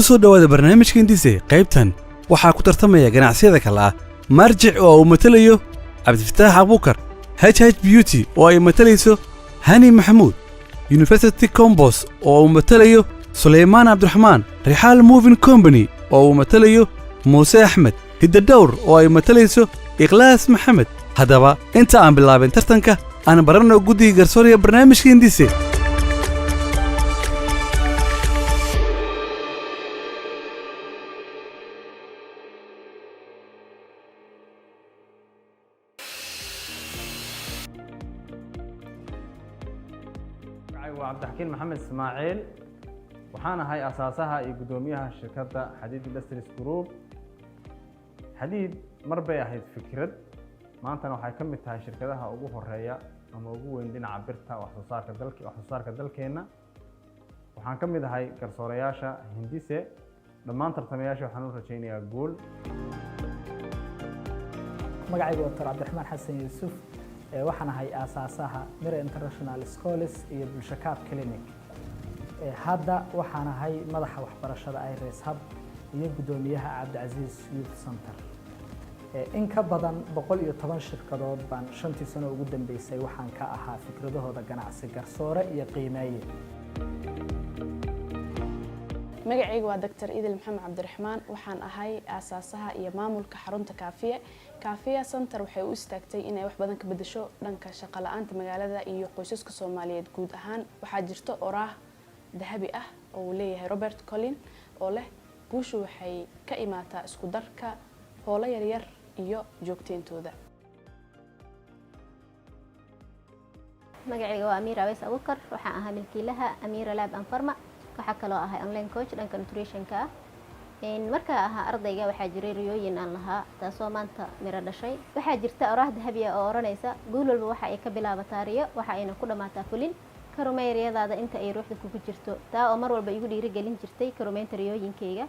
soo dhawaada barnaamijka Hindise qaybtan waxaa ku tartamaya ganacsiyada kala ah marjic oo uu matalayo Cabdifataax Abubakar, HH Beauty oo ay matalayso Hani Maxamuud, University Combos oo uu matalayo Suleymaan Abdiraxmaan, Rixaal Moving Company oo uu matalayo Muuse Axmed, Hidda Dhowr oo ay matalayso Iqlaas Maxamed. haddaba inta aan bilaabin tartanka aan barano guddiga garsooraya barnaamijka Hindise. cabdixakiin maxamed ismaaciil waxaan ahay asaasaha iyo gudoomiyaha shirkadda Xadiid Industries Group. Xadiid mar bay ahayd fikrad, maantana waxay ka mid tahay shirkadaha ugu horeeya ama ugu weyn dhinaca birta wax soo saarka dalkeena. waxaan ka mid ahay garsoorayaasha Hindise. dhammaan tartamayaasha waxaan u rajaynayaa guul. magacaygu waa Dr. Cabdiraxmaan Xasan Yuusuf, waxaan ahay asaasaha Mira International Schools iyo Bulshakaab Clinic. hadda waxaan ahay madaxa waxbarashada IRS Hub iyo gudoomiyaha Cabdicaziz Youth Center. in ka badan 110 shirkadood baan 5 sano ugu dambeysay waxaan ka ahaa fikradahooda ganacsi garsoore iyo qiimeeye. magacaygu waa Dr. Idil Maxamed Cabdiraxmaan, waxaan ahay asaasaha iyo maamulka xarunta Kaafiya Center. waxay u istaagtay inay wax badan ka bedesho dhanka shaqo la'aanta magaalada iyo qoysaska Soomaaliyeed guud ahaan. waxaa jirto oraah dahabi ah oo leeyahay Robert Collin oo leh guushu waxay ka imaataa isku darka hoola yaryar iyo joogteentooda. magacayga waa Amira Aweys Abubakar, waxaan ahaa milkiilaha Amira Lab and Pharma. waxaa kaloo ahay online coach dhanka nutrition-ka. marka ahaa ardayga waxaa jiray riyooyin aan lahaa taasoo maanta miro dhashay. waxaa jirta oraah dahabi ah oo oranaysa guul walba waxa ay ka bilaabataa riyo, waxa ayna ku dhamaataa fulin. ka rumey riyadaada inta ay ruuxda kugu jirto, taa oo mar walba igu dhiirigelin jirtay ka rumeynta riyooyinkayga.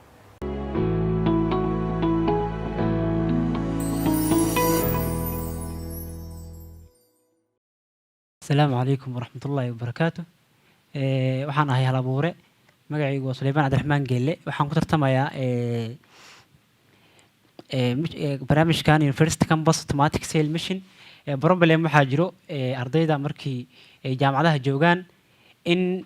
السلام عليكم ورحمة الله وبركاته. waxaan ahay hal abuure, magacaygu waa Suleymaan Abdiraxmaan Geelle. waxaan ku tartamayaa barnaamijkan University Campus Automatic Sale Mission. problem waxaa jiro ardayda markii ay jaamacadaha joogaan in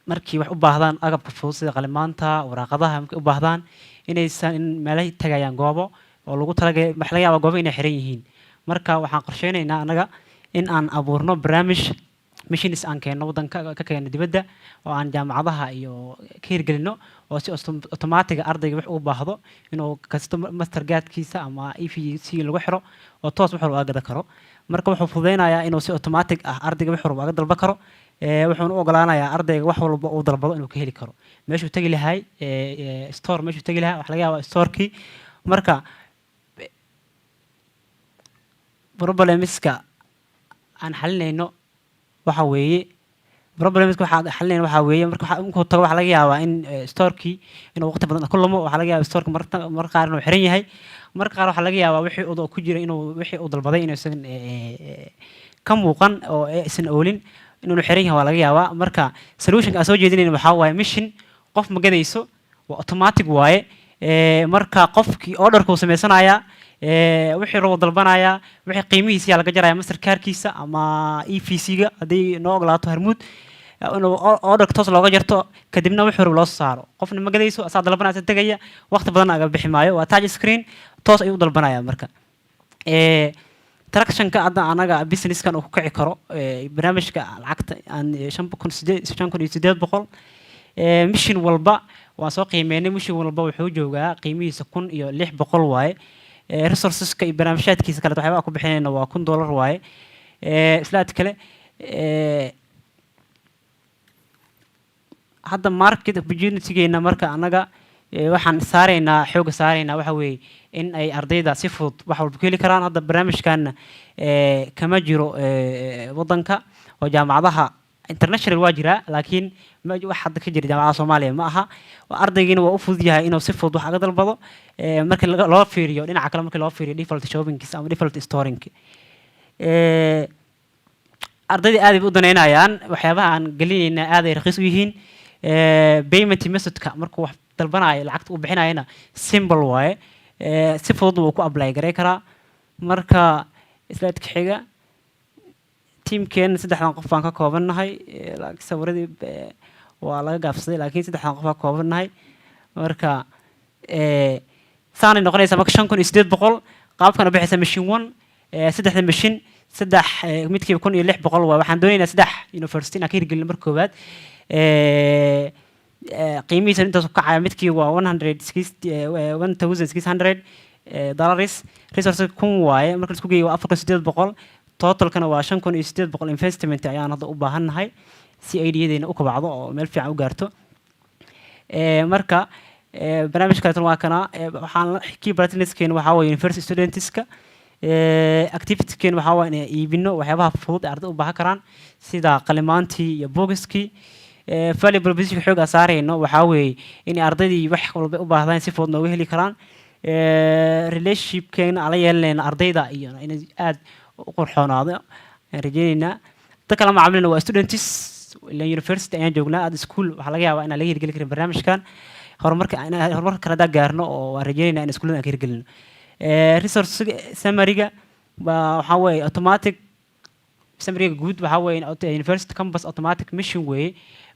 markii wax u baahdaan agabka fudud sida qalimaanta, waraaqadaha markay u baahdaan inaysan in meelay tagayaan goobo oo lagu talagalay wax laga yaabo goobo inay xiran yihiin. marka waxaan qorsheynaynaa anaga in aan abuurno barnaamij missions aan keeno wadanka ka keeno dibadda oo aan jaamacadaha iyo ka hirgelino oo si automatic ardayga wax u baahdo inuu kasto master gaadkiisa ama EVC lagu xiro oo toos wax loo gada karo. marka wuxuu fududeynayaa inuu si automatic ah ardayga wax walba uga dalban karo. wuxuu u ogolaanayaa ardayga wax walba uu dalbado inuu ka heli karo meeshuu tagi lahay store meeshuu tagi lahaa wax laga yaabo store-kii. marka problemska aan xalinayno waxa weeye marka uu tago waxa laga yaabaa in store-kii inuu waqti badan ku lumo. waxa laga yaabaa store-ka marka qaar inuu xiran yahay, marka qaar waxa laga yaabaa wixii uu ku jira inuu wixii uu dalbaday inaysan ka muuqan oo aysan oolin inuu xiran yahay waa laga yaabaa. marka solution-ka aan soo jeedinayno waxa waaye mission qof ma gadayso, waa automatic waaye. marka qofkii order-ka uu sameysanayaa wixii rabo dalbanaya, wixii qiimihiisa laga jaraya master card-kiisa ama EVC-ga haddii noo ogolaato Harmuud inuu order toos looga jarto kadibna wixii rabo loo saaro. qofna ma gadayso asaa dalbanaysa tagaya, waqti badan aga bixi maayo, waa touch screen toos ayuu dalbanaya. marka traction-ka hadda anaga business-kan uu ku kici karo barnaamijka lacagta aan 5,800 mission walba waan soo qiimeynay. mission walba wuxuu joogaa qiimihiisa 1,600 waaye. resources-ka iyo barnaamijyaadkiisa kale waxyaabo ku bixinayna waa $1,000 waaye. islaad kale hadda market opportunity-geena marka anaga waxaan xooga saaraynaa waxa weeye in ay ardayda si fudud wax walba ku heli karaan. hadda barnaamijkan kama jiro wadanka oo jaamacadaha international waa jira laakiin wax hadda ka jira jaamacadaha Soomaaliya ma aha. ardaygiina waa u fudud yahay inuu si fudud wax uga dalbado markii loo fiiriyo dhinaca kale markii loo fiiriyo default shopping-kiisa ama default storing-ki. ardayda aad ay u daneynayaan waxyaabaha aan gelinayna aad ay raqiis u yihiin. payment methodka markuu wax dalbanayo lacagta uu bixinayana simple waaye si fudud wuu ku apply garay karaa marka slide-ka xiga teamkeena saddexdan qof baan ka koobannahay sawiradii waa laga gaabsaday laakiin saddexdan qof baan ka koobannahay marka saanay noqonaysaa marka 5,800 qaabkana bixisa machine 1 saddexda machine saddex midkiiba 1,600 waa waxaan doonaynaa saddex university inaan ka hirgelino marka koowaad qiimihiisa intaas ka caya midkii waa 1,600 dollars resource kun waaye marka la isku geeyo waa 4,800 totalkana waa 5,800 investment ayaan hadda u baahannahay si ideyadeena u kabacdo oo meel fiican u gaarto marka barnaamijkaas waa kana waxaan key partnerskeena waxaa weeye university studentska activitykeen waxaa waa inay iibino waxyaabaha fudud ee ardayda u baahan karaan sida qalimaantii iyo bogiskii valuable position xoogaa saarayno waxaa weeye in ardaydii wax walba u baahdaan si fudud nooga heli karaan relationshipkeena ala yeelanayna ardayda iyo inay aad u qurxoonaado aan rajaynaynaa dadka la macaamilana waa students ilaa university ayaan joognaa aad school waxaa laga yaabaa inaan laga hirgeli karin barnaamijkan horumarka kale haddaan gaarno oo waan rajaynaynaa in iskuullada aan ka hirgelino resource summary-ga waxaa weeye automatic summary-ga guud waxaa weeye university campus automatic mission weeye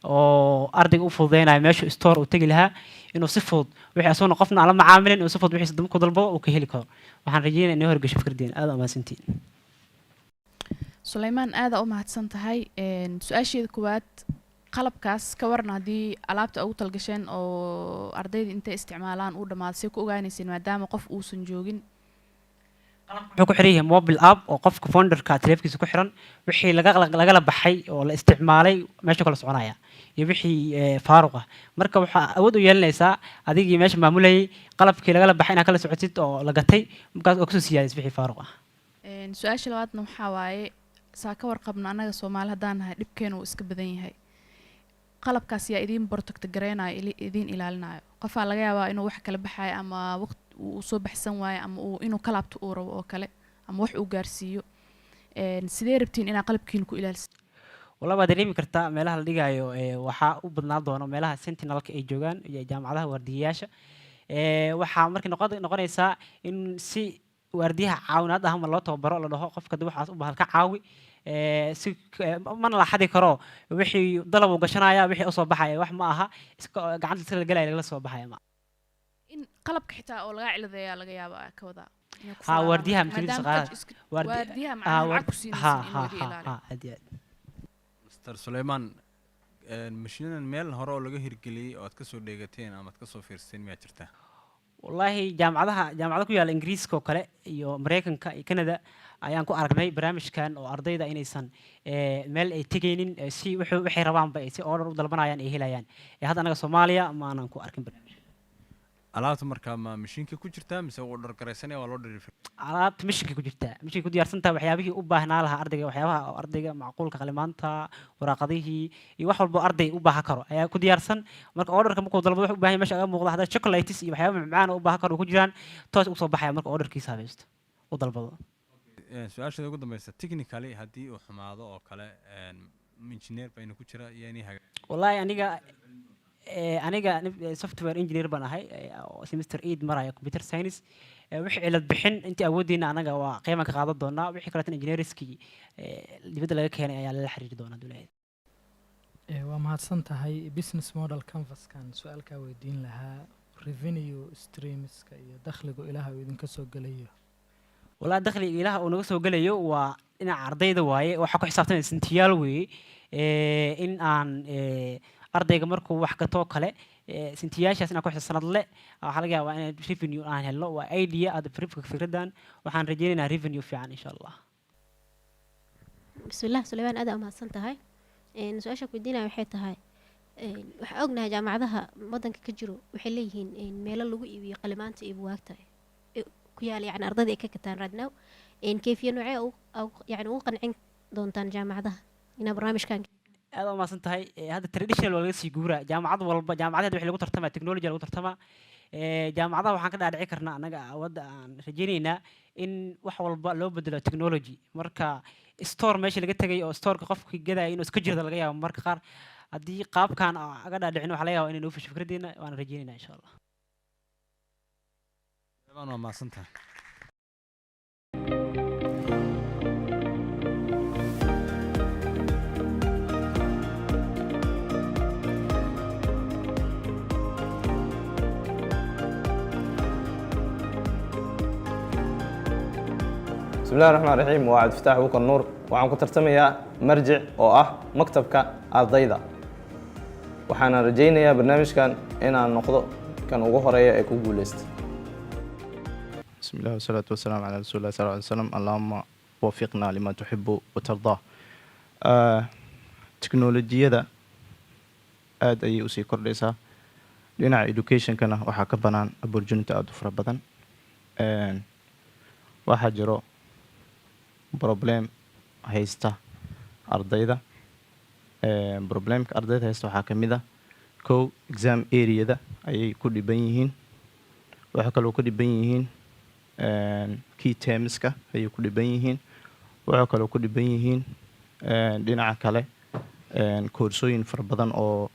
oo ardayga u fududeynaya meeshu store uu tegi lahaa inuu si fudud wixii asaguna qofna aan la macaamilin inuu si fudud wixii ku dalbado uu ka heli karo waxaan rajaynayaa inay horgasho fikradeen aad umahadsantiin Suleymaan aad u mahadsan tahay su-aasheeda koowaad qalabkaas ka waran haddii alaabta ugu talgasheen oo ardayda intay isticmaalaan uu dhammaado say ku ogaanayseen maadaama qof uusan joogin wuxuu ku xiran yahay mobile app oo qofka founderka taleefankiisa ku xiran wixii lagala baxay oo la isticmaalay meesha kala soconaya iyo wixii faaruq ah marka waxaa awood u yeelanaysaa adigii meesha maamulayay qalabkii lagala baxay inaad kala socotid oo la gatay markaas oo kasoo siyaadis wixii faaruq ah su-aasha labaadna waxaa waaye saa ka warqabno annaga Soomaali haddaan nahay dhibkeenu uu iska badan yahay qalabkaas yaa idiin protect gareynayo idiin ilaalinayo qofaa laga yaabaa inuu wax kala baxayo ama waqti uu soo baxsan waayo ama inuu ka laabto uu rabo oo kale ama wax uu gaarsiiyo sidee rabtiin inaad qalabkiina ku ilaaliso والله waad dareemi kartaa meelaha la dhigayo waxaa u badnaan doona meelaha sentinelka ay joogaan iyo jaamacadaha waardiyayaasha waxaa markii noqonaysaa in si waardiyaha caawinaad ah ama loo tababaro la dhaho qofka dib waxaas u baahan ka caawi si mana la xadi karo wixii dalab uu gashanaya wixii u soo baxaya wax ma aha gacanta si la galay laga soo baxaya ma in qalabka xitaa oo laga ciladeeyaa laga yaabaa ka wada ha waardiyaha masuuliyiinta qaar waardiyaha macnaha ku siinaysa Mr. Suleymaan mashiinadan meel hore oo laga hirgeliyay oo aad ka soo dheegateen ama aad ka soo fiirsateen miyaa jirta والله jaamacada ku yaala Ingiriiska oo kale iyo Mareykanka iyo Canada ayaan ku aragnay barnaamijkan oo ardayda inaysan meel ay tagaynin si waxay rabaan ba si order u dalbanayaan ay helayaan hadda anaga Soomaaliya ma aanan ku arkin barnaamij alaabta markaa ma mashiinka ku jirtaa mise uu order gareysanaya waa loo delivery alaabta mashiinka ku jirtaa mashiinka ku diyaarsantaa waxyaabihii u baahnaa lahaa ardayga waxyaabaha ardayga macquulka qalimaanta waraaqadihii iyo wax walba arday u baahan karo ayaa ku diyaarsan marka orderka markuu dalbado wax u baahan meesha aga muuqda hadda chocolates iyo waxyaabo macaan u baahan karo ku jiraan toos u soo baxaya marka orderkiisa habaysto u dalbado su-aashada ugu dambaysa technically haddii uu xumaado oo kale engineer bayna ku jira iyo inay wallahi aniga software engineer baan ahay semester 8 maraya computer science wixii cilad bixin intii awoodina anaga waa qiiman ka qaadan doonaa wixii kale engineerskii dibadda laga keenay ayaa la xiriiri doonaa dawladda waa mahadsan tahay business model canvas-kan su-aalkaa weydiin lahaa revenue streamska iyo dakhliga ilaha uu idinka soo gelayo والله دخلي إله ونقصه قال يو وإن عرضي ذواي وحكوا حسابتين سنتيال وي إن عن أرضي جمركو وحكتوا كله سنتياش أنا كويس السنة لا حلقة وأنا ريفينيو عن هلا وأيديا هذا بريف فكردان وحن رجينا ريفينيو في عن إن شاء الله. بسم الله سليمان أداء ما صنت هاي إن سؤالك بدينا وحيت هاي وحقنا جامعتها مدن كجرو وحليهن إن ميل اللي وقي قلمان تيبو وقتها كيال يعني أرضي كتان ردنا إن كيف ينوعي أو يعني وقنعين دونتان جامعتها إن برنامج كان هذا ما صنت هاي هذا التراديشنال ولا سيجورا جامعات والله جامعات هذا وحلو ترتمى تكنولوجيا لو ترتمى جامعات وحنا كده أدعي كرنا أنا أود رجينا إن وحول لو بدل تكنولوجي مركا ستور ماشي لقيت جاي أو ستور كقف كجدا إنه سكجر ده لقيه مركا قار haddii qaabkan aga dhaadhicin waxaa laga yaabaa inay noo fasho fikraddeena waana rajeynaynaa insha allah. waa mahadsantahay. بسم الله الرحمن الرحيم وعد فتاح بوك النور وعم كترتميا مرجع أو مكتبك الضيضة وحنا رجينا يا برنامج كان إنا النقطة كان وجوه رأي يكون جولست. بسم الله والصلاة والسلام على رسول الله صلى الله عليه وسلم. اللهم وفقنا لما تحب وترضاه. تكنولوجيا ذا aad ayay usii kordhaysaa dhinaca educationkana waxaa ka banaan opportunity aad u fara badan. waxaa jiro problem haysta ardayda. problemka ardayda haysta waxaa ka mid ah kow exam areada ayay ku dhiban yihiin. waxaa kaloo ku dhiban yihiin key termska ayay ku dhiban yihiin. waxaa kaloo ku dhiban yihiin dhinaca kale koorsooyin fara badan oo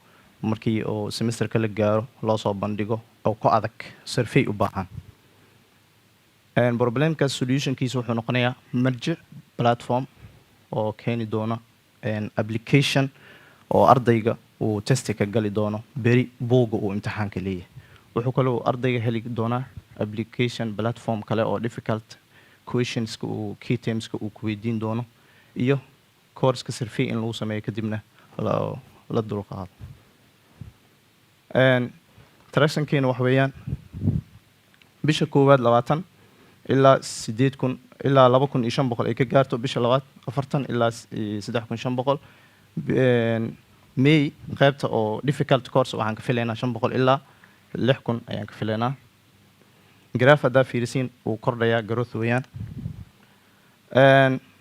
markii oo semesterka la gaaro loo soo bandhigo oo ku adag survey u baahan. problemka solutionkiisa wuxuu noqonayaa marjic platform oo keeni doona application oo ardayga uu testi ka gali doono beri buuga uu imtixaanka leeyahay. wuxuu kaloo ardayga heli doonaa application platform kale oo difficult questionska uu key termska uu ku weydiin doono iyo course-ka survey in lagu sameeyo kadibna la dulqaado. tractionkeena wax weeyaan bisha koowaad 20 ilaa 8,000 ilaa 2,500 ay ka gaarto bisha labaad 40 ilaa 3,500. May qaybta oo difficult course waxaan ka filaynaa 500 ilaa 6,000 ayaan ka filaynaa. graph haddaa fiirisiin uu kordhayaa growth weeyaan.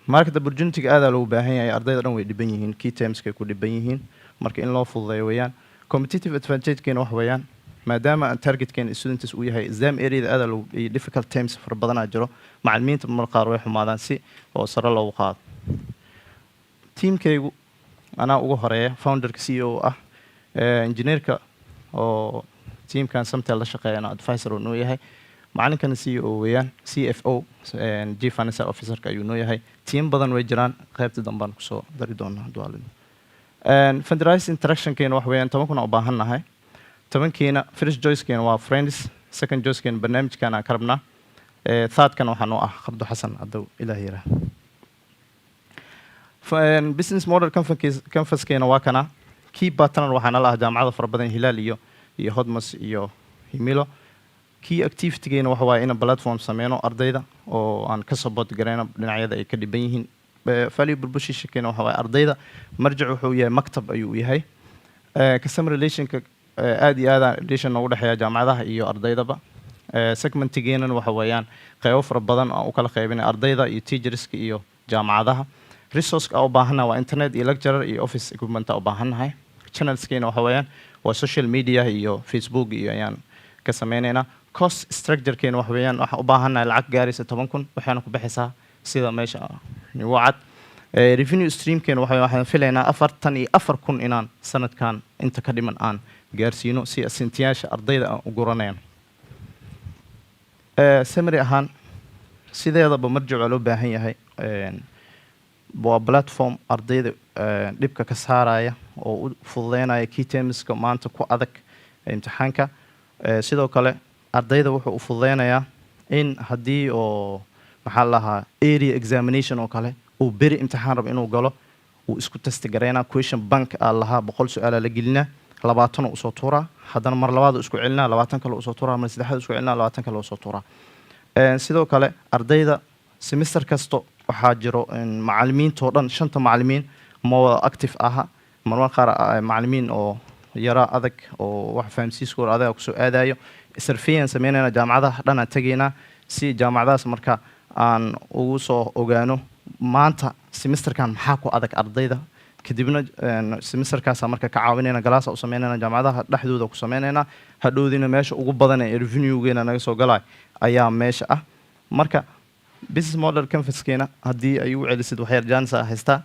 market opportunity aad loo baahan yahay ardayda dhan way dhiban yihiin key termska ku dhiban yihiin marka in loo fududeeyo weeyaan. competitive advantage keena wax weeyaan maadaama target keena students uu yahay exam area aad loo difficult terms far badan jiro macallimiinta mar qaar way xumaadaan si oo sare loogu qaado. teamkaygu anaa ugu horeeya founderka CEO ah engineerka oo teamkan samtel la shaqeeyana advisor uu yahay macallinkana CEO weeyaan CFO Chief Financial Officer-ka ayuu noo yahay. team badan way jiraan qaybta dambaan kusoo dari doonaa duwaalin. fundraising interaction keena wax weeyaan 10 kuna u baahannahay. 10 keena first choice keena waa friends, second choice keena barnaamijkan aan karabnaa. third kana waxaan u ah Qabdo Xasan Adow Ilaahi yara. business model conference keena waa kana key partner waxaan la jaamacada fara badan Hilaal iyo Hodmas iyo Himilo. key activity keena waxa waa in platform sameeyno ardayda oo aan ka support gareyno dhinacyada ay ka dhiban yihiin. value proposition keena waxa waa ardayda marjic wuxuu yahay maktab ayuu yahay. customer relationka aad iyo aad relation ugu dhaxeeya jaamacadaha iyo ardaydaba. segmentigeena waxa weeyaan qaybo fara badan oo kala qaybinay ardayda iyo teacherska iyo jaamacadaha. resource oo baahana waa internet iyo lecturer iyo office equipment oo baahanahay. channels keena waxa weeyaan waa social media iyo Facebook iyo ayaan ka sameeynayna. cost structure keena wax weeyaan waxa u baahanahay lacag gaaraysa 10,000 waxaana ku bixisaa sida meesha ni wacad. revenue stream keena waxaan filaynaa 44,000 inaan sanadkan inta ka dhiman aan gaarsiino si asintiyaasha ardayda aan u guranayno. summary ahaan sideedaba marjic loo baahan yahay waa platform ardayda dhibka ka saaraya oo u fududeynaya key termska maanta ku adag imtixaanka. sidoo kale ardayda wuxuu u fududeynayaa in haddii oo maxaa lahaa area examination oo kale uu beri imtixaan rabo inuu galo uu isku testi gareynaa question bank aa lahaa 100 su'aala la gelinaa 20 uu soo tuuraa haddana mar labaad isku celinaa 20 kale uu soo tuuraa mar saddexaad isku celinaa 20 kale uu soo tuuraa. sidoo kale ardayda semester kasto waxaa jiro macallimiinta oo dhan 5 macallimiin ma wada active aha marwar qaar macallimiin oo yara adag oo wax fahamsiiskooda adag ku soo aadayo surveillance sameynayna jaamacadaha dhan aan tageynaa si jaamacadaas marka aan ugu soo ogaano maanta semesterkan maxaa ku adag ardayda kadibna semesterkaas marka ka caawinayna galaas u sameynayna jaamacadaha dhaxdooda ku sameynayna hadhoodina meesha ugu badan ee revenue-geena naga soo galay ayaa meesha ah. marka business model conference-keena haddii ay u celisid wax yar jaanis ah haystaa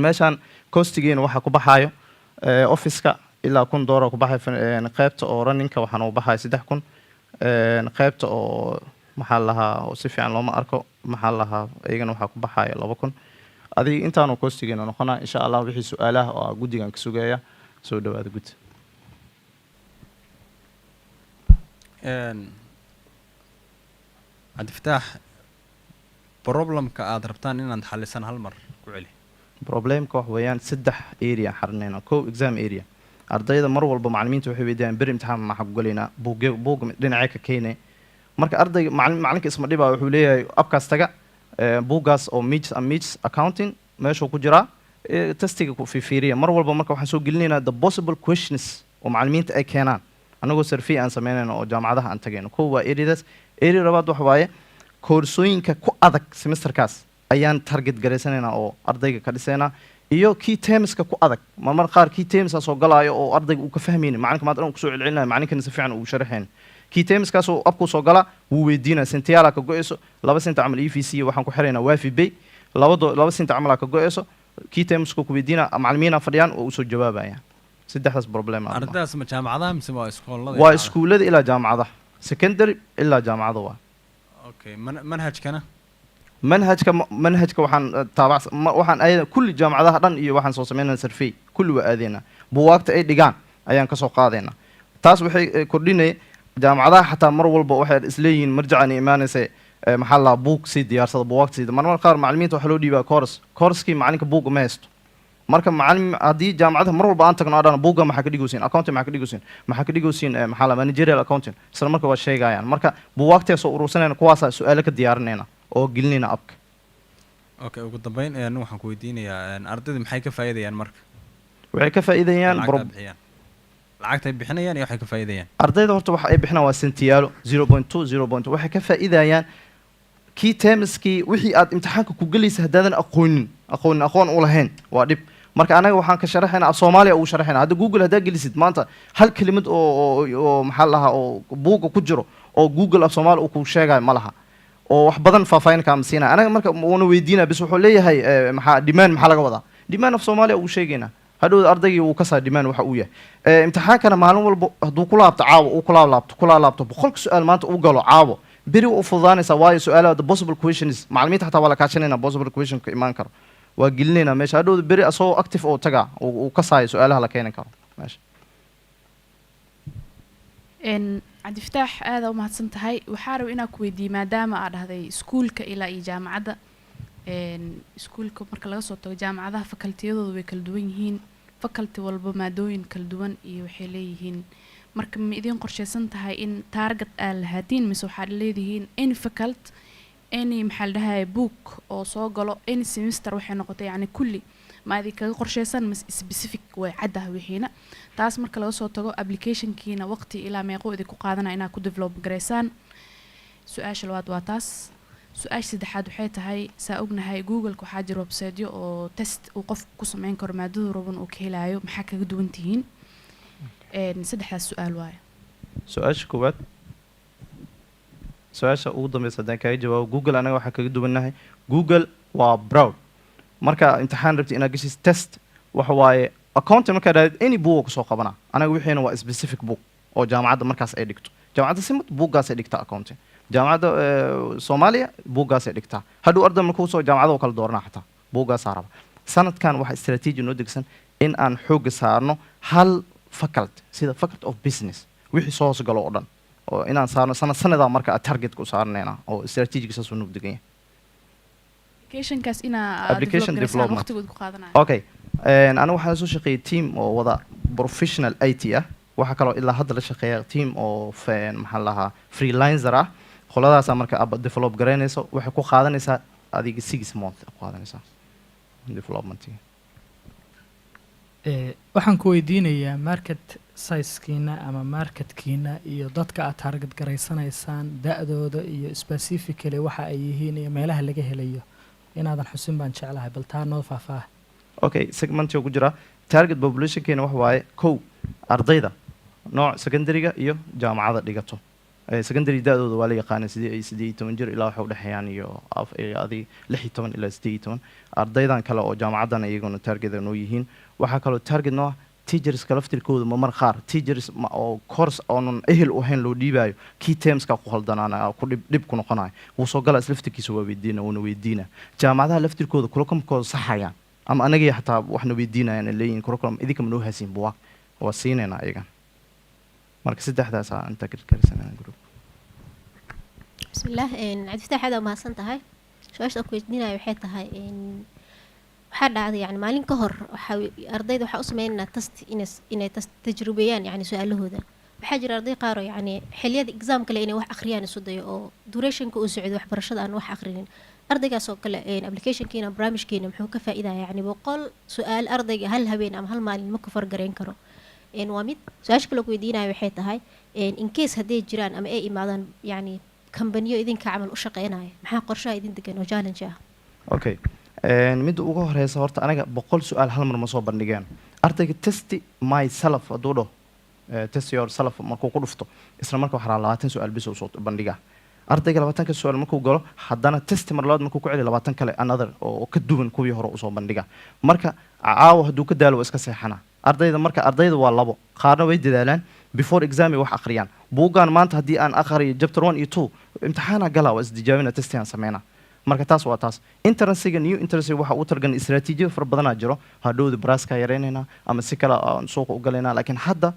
meeshaan costigiina waxaa ku baxaayo officeka ilaa $1,000 ku baxay qaybta oo runningka waxaan u baxay 3,000 qaybta oo maxaa la lahaa oo si fiican looma arko maxaa la lahaa iyagana waxaa ku baxaya 2,000 adiga intaanu costigiina noqonaa insha allah wixii su'aalaha oo guddigan ka sugaya soo dhawaada gud cabdifataax problemka aad rabtaan inaad xalisan hal mar ku celi problemka wax weeyaan 3 area xarnayna kow exam area ardayda mar walba macallimiinta waxay weydiiyaan bir imtixaan ma xaq galeena buug dhinaca ka keenay marka ardayga macallinka isma dhibaa wuxuu leeyahay abkaas taga buugaas oo meets accounting meeshuu ku jiraa testiga ku fiiriya mar walba marka waxaan soo gelinaynaa the possible questions oo macallimiinta ay keenaan anagoo survey aan sameynayno oo jaamacadaha aan tagayno kow waa areadaas area labaad waxa waaye koorsooyinka ku adag semesterkaas ayaan target garaysanaynaa oo ardayga ka dhisaynaa iyo key termska ku adag marmar qaar key terms soo galaayo oo ardayga uu ka fahmaynin macallinka maad ku soo celcelinayo macallinkana si fiican uu sharaxayn key termskaas oo abku soo gala wuu weydiinaa sentiyaala ka go'ayso 2 sent camal EVC waxaan ku xiraynaa Wafi Pay 2 sent camal ka go'ayso key termska ku weydiinaa macallimiina fadhiyaan oo u soo jawaabayaan saddexdaas problem ardaydaas ma jaamacadaha mise waa iskoolada waa iskuulada ilaa jaamacadaha secondary ilaa jaamacada waa okay manhajkana manhajka waxaan waxaan ayada kulli jaamacadaha dhan iyo waxaan soo sameynaa survey kulli waa aadeena buugaagta ay dhigaan ayaan ka soo qaadaynaa taas waxay kordhinay jaamacadaha xataa mar walba waxay isleeyihiin marjacan imaanaysa maxaa la buug si diyaarsada buugaagta sida marmar qaar macallimiinta waxa loo dhiibaa course-kii macallinka buuga ma haysto marka macallin haddii jaamacadaha mar walba aan tagno adhana buugga maxaa ka dhigaysiin accounting maxaa ka dhigaysiin maxaa la managerial accounting isla marka waa sheegayaan marka buugaagtee soo urursanayna kuwaasaa su-aalo ka diyaarinayna oo gelinayna abka okay ugu dambeyn waxaan ku weydiinayaa ardayda maxay ka faa'iidayaan marka waxay ka faa'iidayaan lacagta ay bixinayaan iyo waxay ka faa'iidayaan ardayda horta waxa ay bixinayaan waa sentiyaalo 0.2 waxay ka faa'iidayaan key termskii wixii aad imtixaanka ku galaysa haddaadan aqoon u lahayn waa dhib marka anaga waxaan ka sharaxaynaa af Soomaaliya uu sharaxaynaa hadda Google hadaa gelisid maanta hal kelimad oo maxaa lahaa oo buuga ku jiro oo Google af Soomaali uu ku sheegay ma laha oo wax badan faahfaahin ka amsiina anaga marka uu weydiina bis wuxuu leeyahay maxaa demand maxaa laga wadaa demand af Soomaaliya uu sheegayna hadhow ardaygii uu ka saa demand waxa uu yahay imtixaankana maalin walba hadduu ku laabto caawo uu ku laabto boqolka su'aal maanta uu galo caawo beri u fududaanaysa waayo su'aalaha the possible questions macallimiinta xataa waa la kaashanayna possible question ka imaan karo waa gelinayna meesha hadhow beri asoo active oo taga uu ka saayo su'aalaha la keenan karo meesha cabdifataax aada u mahadsan tahay waxaa raba inaan ku weydiiyey maadaama aad dhahday iskuulka ilaa iyo jaamacadda iskuulka marka laga soo tago jaamacadaha fakaltiyadooda way kala duwan yihiin faculty walba maadooyin kala duwan iyo waxay leeyihiin marka ma idiin qorshaysan tahay in target aad lahaatiin mise waxaad leedihiin any faculty any maxaa la dhahaye book oo soo galo any semester waxay noqotay yacni kulli ma idin kaga qorshaysan mise specific way caddaha wixiina taas marka laga soo tago applicationkiina waqti ilaa meeqo idinku qaadanaya inaad ku develop garaysaan su-aasha labaad waa taas su-aasha saddexaad waxay tahay saa ognahay google-ka waxaa jira websiteyo oo test uu qofku ku sameyn karo maadada raban uu ka helayo maxaa kaga duwan tihiin saddexdaas su-aal waaye su-aasha koowaad su-aasha ugu dambeysa haddaan kaga jawaabo google anaga waxaa kaga duwannahay google waa broad marka imtixaan rabti inaad geshis test waxa waaye accounting markaa dhahid any book kusoo qabanaa anaga wixiina waa specific book oo jaamacadda markaas ay dhigto jaamacadda simad buuggaas ay dhigtaa accounting jaamacadda Soomaaliya buuggaas ay dhigtaa hadhow arday markuu soo jaamacada oo kala dooranaa xataa buuggaasaa raba sanadkan waxaa istaraatiiji noo degsan in aan xoogga saarno hal faculty sida faculty of business wixii soo hoos galo oo dhan oo inaan saarno sanadaa marka target ku saarnayna oo istaraatiijiga saas uu noo degan yahay applicationkaas inaa application development waqtigood ku qaadanayo okay aniga waxaan soo shaqeeyay team oo wada professional IT ah waxa kaloo ilaa hadda la shaqeeya team oo maxaa lahaa freelancer ah qoladaasaa marka aad develop garaynayso waxay ku qaadanaysaa adiga 6 months ku qaadanaysaa development waxaan ku weydiinayaa market sizekiina ama marketkiina iyo dadka aad target garaysanaysaan da-dooda iyo specifically waxa ay yihiin iyo meelaha laga helayo inaadan xusin baan jeclahay bal taa noo faahfaah okay segmentii ku jira target populationkeena waxa waaye kow ardayda nooc secondary-ga iyo jaamacada dhigato secondary da-dooda waa la yaqaana sidii ay 18 jir ilaa waxay u dhexeeyaan iyo adi 16 ilaa 18 ardaydan kale oo jaamacadan iyaguna target noo yihiin waxaa kaloo target noo teacherska laftirkooda mar qaar teachers oo course oonan ehel u ahayn loo dhiibayo key termska ku khaldanaana ku dhib ku noqonayo wuu soo galaa laftirkiisa waa weydiina jaamacadaha laftirkooda curriculumkooda saxayaan ama anaga xataa waxna weydiinayaan leeyihiin curriculum idinka ma noo haasin buwa waa siinayna ayagan marka saddexdaas aan inta karkarsanaa group bismillaah cabdi fataax aad mahadsan tahay su-aasha aan ku weydiinayo waxay tahay waxaa dhacday yani maalin ka hor ardayda waxaa u sameynaynaa test inay tajrubeeyaan yani su-aalahooda waxaa jira arday qaar oo yani xiliyada exam kale inay wax akhriyaan isu dayo oo durationka uu socdo waxbarashada aan wax akhrinin ardaygaas oo kale applicationkiina barnaamijkiina muxuu ka faa'iidaya yani 100 su-aal ardayga hal habeen ama hal maalin ma ka fargarayn karo waa mid su-aasha kale ku weydiinayo waxay tahay in case hadday jiraan ama ay imaadaan yani kambaniyo idinka camal u shaqeynaya maxaa qorshaha idin degan oo challenge ah okay midda ugu horeysa horta anaga 100 su-aal hal mar ma soo bandhigeen ardayga test myself hadduu dhaho test yourself markuu ku dhufto isla marka waxaa 20 su-aal bis soo bandhigaa ardayga 20 su-aal markuu galo haddana test mar labaad markuu ku celiyo 20 kale another oo ka duwan kuwii hore usoo bandhiga marka caawa hadduu ka daalo waa iska seexana ardayda waa labo qaarna way dadaalaan before exam wax akhriyaan buugaan maanta haddii aan akhriyo chapter 1 iyo 2 imtixaana galaa waa isdijaabina testiyan sameynaa marka taas waa taas interessiga new interessiga waxa uu targan istiraatiijiyo far badanaa jiro hadhowda braaska yareynaynaa ama si kale aan suuqa u galaynaa laakiin hadda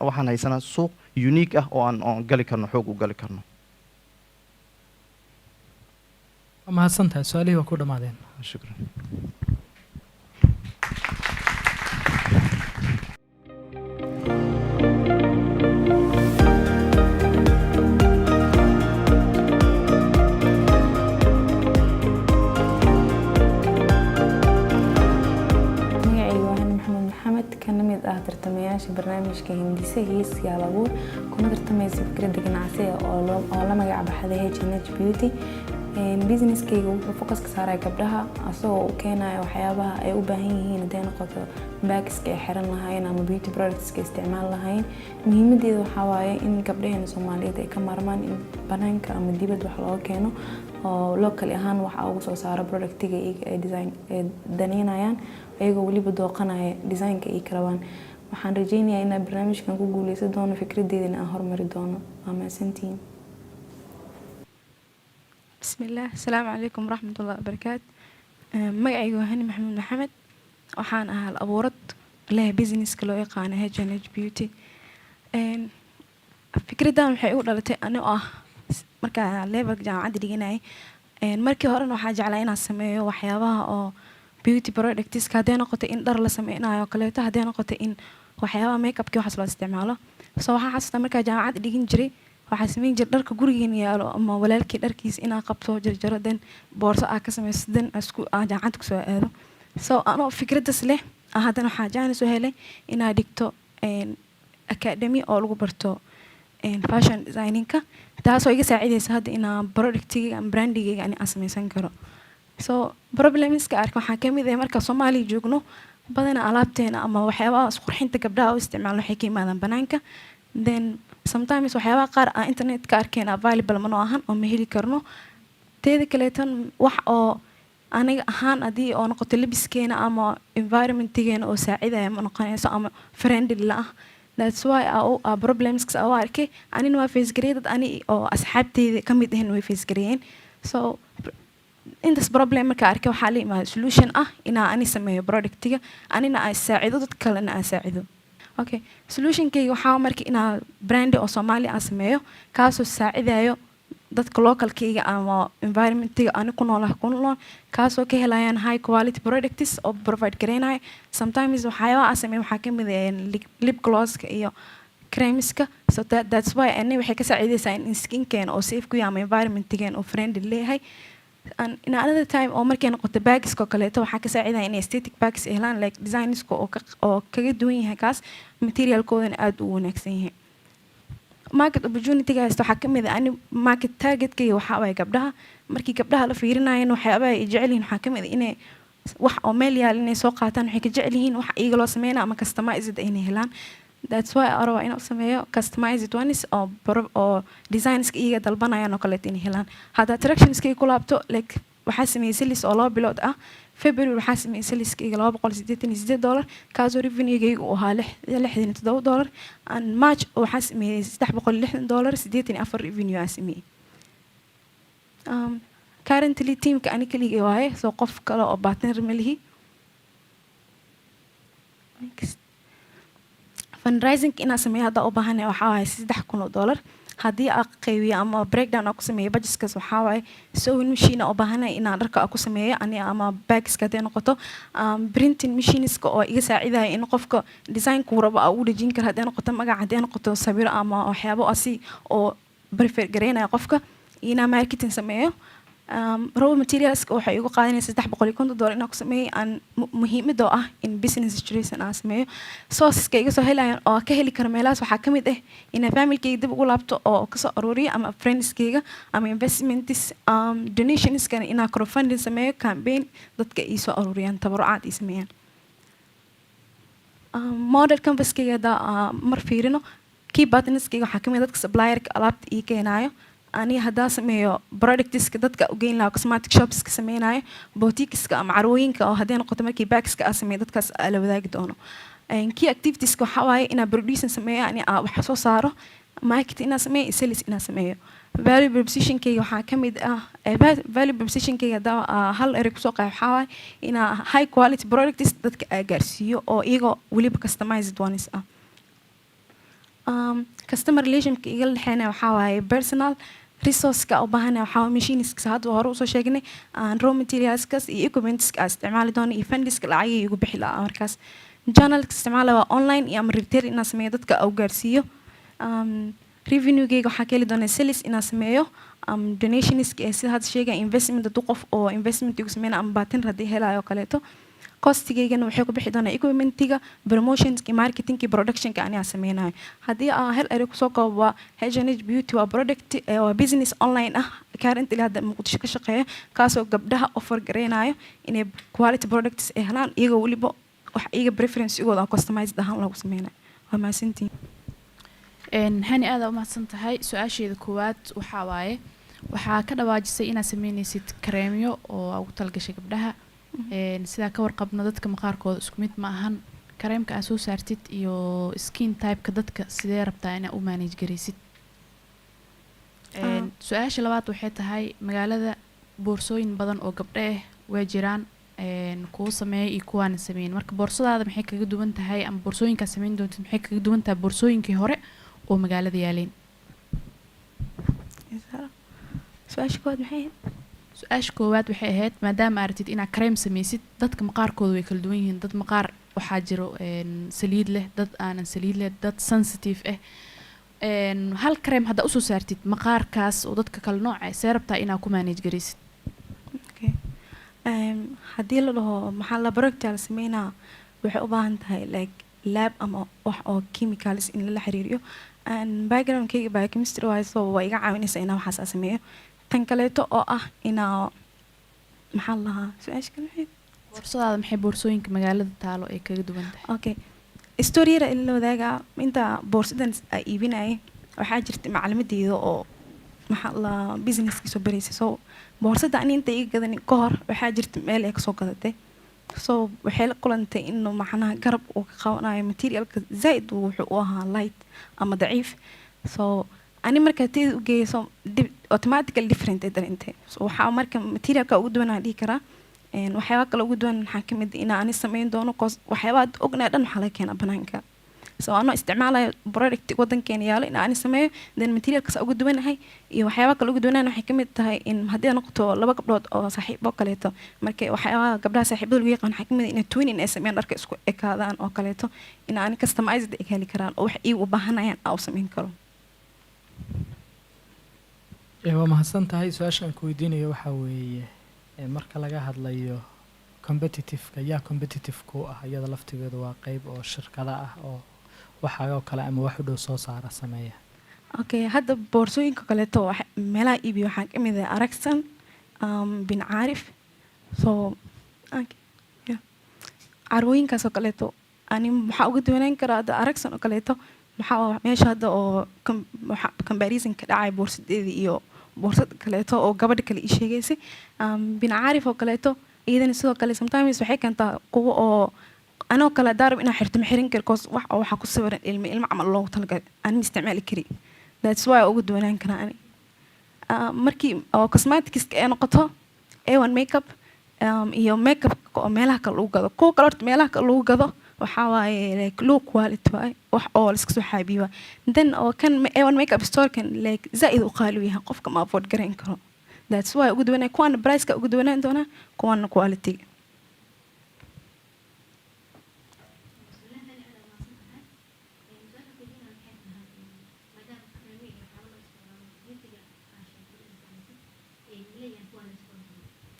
waxaan haysanaa suuq unique ah oo aan gali karno xoog u gali karno mahadsantahay su-aalihii waa ku dhammaadeen shukran tartamayaasha barnaamijka hindisihiis yaalabuur kuna tartamaysa fikradda ganacsiga oo la magac baxday H&H Beauty businesskayga wuxuu focus ka saaray gabdhaha asagoo u keenaya waxyaabaha ay u baahan yihiin haday noqoto bagska ay xiran lahayn ama beauty productska isticmaal lahayn muhiimadeedu waxaa waaye in gabdhaheena Soomaaliyeed ay ka maarmaan in banaanka ama dibadda wax looga keeno oo local ahaan waxa ugu soo saara productiga ay design daneynayaan ayagoo waliba dooqanaya designka ay karabaan waxaan rajeynayaa inaan barnaamijkan ku guuleysan doono fikradeedana aan horumari doono waa mahadsantihiin bismillaah asalaamu calaykum waraxmatullahi wabarakaatu magacaygu waa hani maxamuud maxamed waxaan ahaa hal abuurad leh businesska loo yaqaano H&H Beauty fikraddan waxay u dhalatay anoo ah markaa levelka jaamacadda dhiganayay markii horena waxaa jeclaa inaan sameeyo waxyaabaha oo beauty productska hadday noqoto in dhar la sameynayo kaleeto hadday noqoto in waxyaabaha makeupkii waxaas loo isticmaalo so waxaa xasuustaa markaa jaamacadda dhigin jiray waxaa sameyn jiray dharka gurigeena yaalo ama walaalkii dharkiisa inaa qabto jarjaro den boorso aa ka sameyso den jaamacadda kusoo aado so anoo fikraddas leh haddana waxaa jaanis u helay inaa dhigto academy oo lagu barto fashion designinka taasoo iga saacidaysa hadda inaa productigayga ama brandigayga aan sameysan karo so problemska arka waxaa kamid ah marka Soomaaliya joogno badana alaabteena ama waxyaabaha isqurxinta gabdhaha u isticmaalo waxay ka yimaadaan banaanka then sometimes waxyaabaha qaar aan internet ka arkeen available ma ahan oo ma heli karno teeda kaleetan wax oo aniga ahaan hadii oo noqoto labiskeena ama environmentgeena oo saacidaya ma noqonayso ama friendly la ah that's why our problems ka arkay anina waa face graded ani oo asxaabteyda kamid ahayn way face gareeyeen so in this problem marka arkay waxa la imaa solution ah ina ani sameeyo productiga anina ay saacido dad kalena ay saacido okay solutionkayga waxa markii ina brand oo Soomaali aan sameeyo kaasoo saacidayo dadka localkayga ama environmentiga aan ku noolahay kaasoo ka helayaan high quality products oo provide gareenay sometimes waxyaabaha aan sameeyo waxa kamid ah lip glosska iyo creamska so that's why ani waxay ka saacidaysaa in skinkeena oo safe ku yahay environmentigeena oo friendly leeyahay and in another time oo markay noqoto bags ko kaleeto waxa ka saacidaya in aesthetic bags helaan like designs oo kaga duwan yahay kaas materialkoodana aad u wanaagsan yahay market opportunity gaas waxa kamid ah ani market targetkayga waxa way gabdhaha markii gabdhaha la fiirinayeen waxyaabaha ay jecel yihiin waxa kamid ah inay wax oo meel yaal inay soo qaataan waxay ka jecel yihiin wax iyaga loo sameeyna ama customized inay helaan that's why aan rabaa inaan u sameeyo customized ones oo designska iyaga dalbanayaan oo kaleeto inay helaan hadda attractionskayga ku laabto like waxaa sameeyey selis oo 2 bilood ah February waxaa sameeyey seliskayga $288 kaasoo revenue-gayga uu ahaa $67 and March waxaa sameeyey $360 84 revenue aan sameeyey currently teamka ani keligay waaye soo qof kale oo partner ma lihi next fundraising inaan sameeyo hadda u baahanahay waxaa waaye $3,000 haddii aan qaybiyo ama breakdown aan ku sameeyo budgetkaas waxaa waaye sewing machine u baahanahay inaan dharka aan ku sameeyo ani ama bagska hadday noqoto printing machineska oo iga saacidaya in qofka designku rabo aan ugu dhejin karo hadday noqoto magac hadday noqoto sawiro ama waxyaabo asi oo prefer gareynaya qofka inaan marketing sameeyo raw materialska waxay igu qaadanaysaa $350 inaan ku sameeyo aan muhiimada ah in business situation aan sameeyo sourceska iga soo helayaan oo ka heli karo meelahaas waxaa ka mid ah in familykayga dib ugu laabto oo kasoo aruuriyo ama friendskayga ama investments donationskana inaan crowdfunding sameeyo campaign dadka ii soo aruuriyaan tabarucaad ii sameeyaan model canvaskayga hadda mar fiirino key partnerskayga waxaa ka mid dadka supplierka alaabta ii keenaayo ani haddaa sameeyo productska dadka u geyn lahaa cosmetic shopska sameynayo boutiqueska ama carwooyinka oo hadday noqoto markii bagska aan sameeyo dadkaas la wadaagi doono key activitieska waxaa waaye inaan producing sameeyo ani wax soo saaro marketing inaan sameeyo iyo sales inaan sameeyo value propositionkayga waxaa ka mid ah value propositionkayga haddaa hal erey kusoo qeex waxaa waaye inaa high quality products dadka aa gaarsiiyo oo iyagoo weliba customized ones ah customer relationka iga lexeynaya waxaa waaye personal resourceka u baahanaya waxaa machineska hadda hore usoo sheegnay raw materialskas iyo equipmentska aan isticmaali doono iyo fundiska lacagay igu bixi lahaa markaas journalka isticmaala waa online iyo ama retail inaan sameeyo dadka au gaarsiiyo revenue-gayga waxaa ka heli doonaa sales inaan sameeyo donationska sida hadda sheegaya investment hadduu qof oo investment igu sameynaya ama baatin haddii helayo oo kaleeto costigaygana waxay ku bixi doonaa equipmentiga promotionska marketingka productionka anigaa sameynayo haddii aan hel eri kusoo koobo waa H&H Beauty waa product waa business online ah currently hadda Muqdisho ka shaqeeya kaasoo gabdhaha offer gareynayo inay quality products ay helaan iyagoo weliba wax iyaga preference igooda aan customized ahaan lagu sameynayo waa mahadsantihiin hani aad u mahadsan tahay su-aasheeda koowaad waxaa waaye waxaa ka dhawaajisay inaad sameynaysid kareemyo oo ugu talgashay gabdhaha sidaa ka warqabno dadka maqaarkooda isku mid ma ahan kareemka aad soo saartid iyo skin typeka dadka sidee rabtaa inaad u manage garaysid su-aasha labaad waxay tahay magaalada boorsooyin badan oo gabdho ah way jiraan kuwa sameeya iyo kuwaana sameyn marka boorsadaada maxay kaga duwan tahay ama boorsooyinkaa sameyn doontid maxay kaga duwan tahay boorsooyinkii hore oo magaalada yaaleen su-aasha koowaad maxay ahayd su-aasha koowaad waxay ahayd maadaama aragtid inaad kareem sameysid dadka maqaarkooda way kala duwan yihiin dad maqaar waxaa jiro saliid leh dad aanan saliid leh dad sensitive ah hal kareem haddaa usoo saartid maqaarkaas oo dadka kala nooca see rabtaa inaad ku manage garaysid haddii la dhaho maxaa laboratory la sameynaa waxay u baahan tahay like lab ama wax oo chemicals in lala xiriiriyo backgroundkayga biochemistry waayo so waa iga caawinaysa inaa waxaas sameeyo tan kaleeto oo ah inaa maxaa lahaa su-aasha kale maxay boorsadaada maxay boorsooyinka magaalada taalo ay kaga duwan tahay okay story yara in la wadaagaa inta boorsadan ay iibinayay waxaa jirta macalimadeeda oo maxaa lahaa businesskii soo baraysay so boorsada ani inta iga gadan ka hor waxaa jirta meel ay kasoo gadatay so waxay la kulantay inuu macnaha garab uu ka qabanayo materialka zaaid wuxuu u ahaa light ama daciif so ani markaa teeda u geeyso automatically different ay dareentay so waxaa marka materialka ugu duwan aan dhihi karaa waxyaaba kale ugu duwan waxaa ka mid inaa ani sameyn doono waxyaabaa ognaa dhan waxaa laga keenaa banaanka so anoo isticmaalayo product wadankeena yaalo in ani sameeyo then materialkaas ugu duwanahay iyo waxyaaba kale ugu duwanaan waxay ka mid tahay in haddii noqoto laba gabdhood oo saaxiibo kaleeto marka waxyaabaha gabdhaha saaxiibada lagu yaqaan waxaa ka mid in twinning ay sameeyaan dharka isku ekaadaan oo kaleeto in ani customized ay heli karaan oo wax iyagu u baahanayaan aan u sameyn karo waa mahadsan tahay su-aasha aan ku weydiinayo waxaa weeye marka laga hadlayo competitiveka yaa competitive ku ah iyada laftigeedu waa qeyb oo shirkada ah oo waxaagoo kale ama wax u dhow soo saara sameeya okay hadda boorsooyinka kaleeto meelaha iibiyo waxaa ka mid ah aragsan bin caarif so carwooyinkaasoo kaleeto ani maxaa uga duwanaan karaa hadda aragsan oo kaleeto maxaa meesha hadda oo comparison ka dhacay boorsadeedii iyo boorsad kaleeto oo gabadha kale ii sheegaysay bina caarif oo kaleeto iyadana sidoo kale sometimes waxay keentaa kuwa oo anoo kale daarab inaan xirto ma xirin kari cause wax oo waxaa ku sawiran ilmo camal loogu talagalay aan isticmaali kari that's why uga duwanaan karaa ani markii oo cosmeticska ay noqoto A1 makeup iyo makeup oo meelaha kale lagu gado kuwa kale horta meelaha kale lagu gado waxaa waaye like low quality waaye wax oo la iska soo xaabiyo waaye then oo kan A1 makeup store kan like zaid u qaali u yahay qofka ma afford garan karo that's why ugu duwanaan kuwan price ka ugu duwanaan doona kuwan quality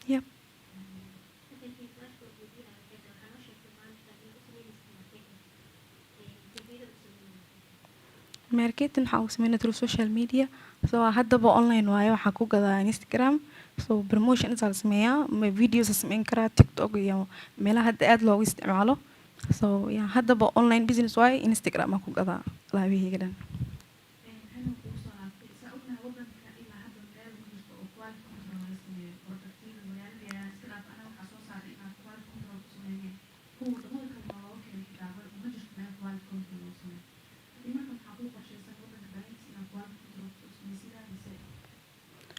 Yep. marketing waxaa ugu sameynaa through social media so haddaba online waaye waxaa ku gadaa Instagram so promotion inta la sameeyaa videos la sameyn karaa TikTok iyo meelaha hadda aad loogu isticmaalo so yeah haddaba online business waaye Instagram ku gadaa laabihii dhan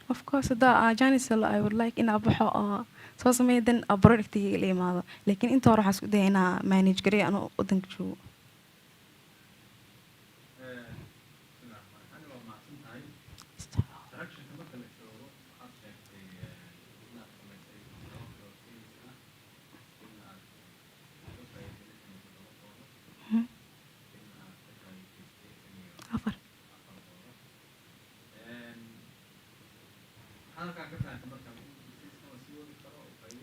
of course Janice I would like in abaxo soo sameeyay product la imaado laakiin inta hore waxaan isku dayaa inaan manage gareeyo anoo wadanka joogo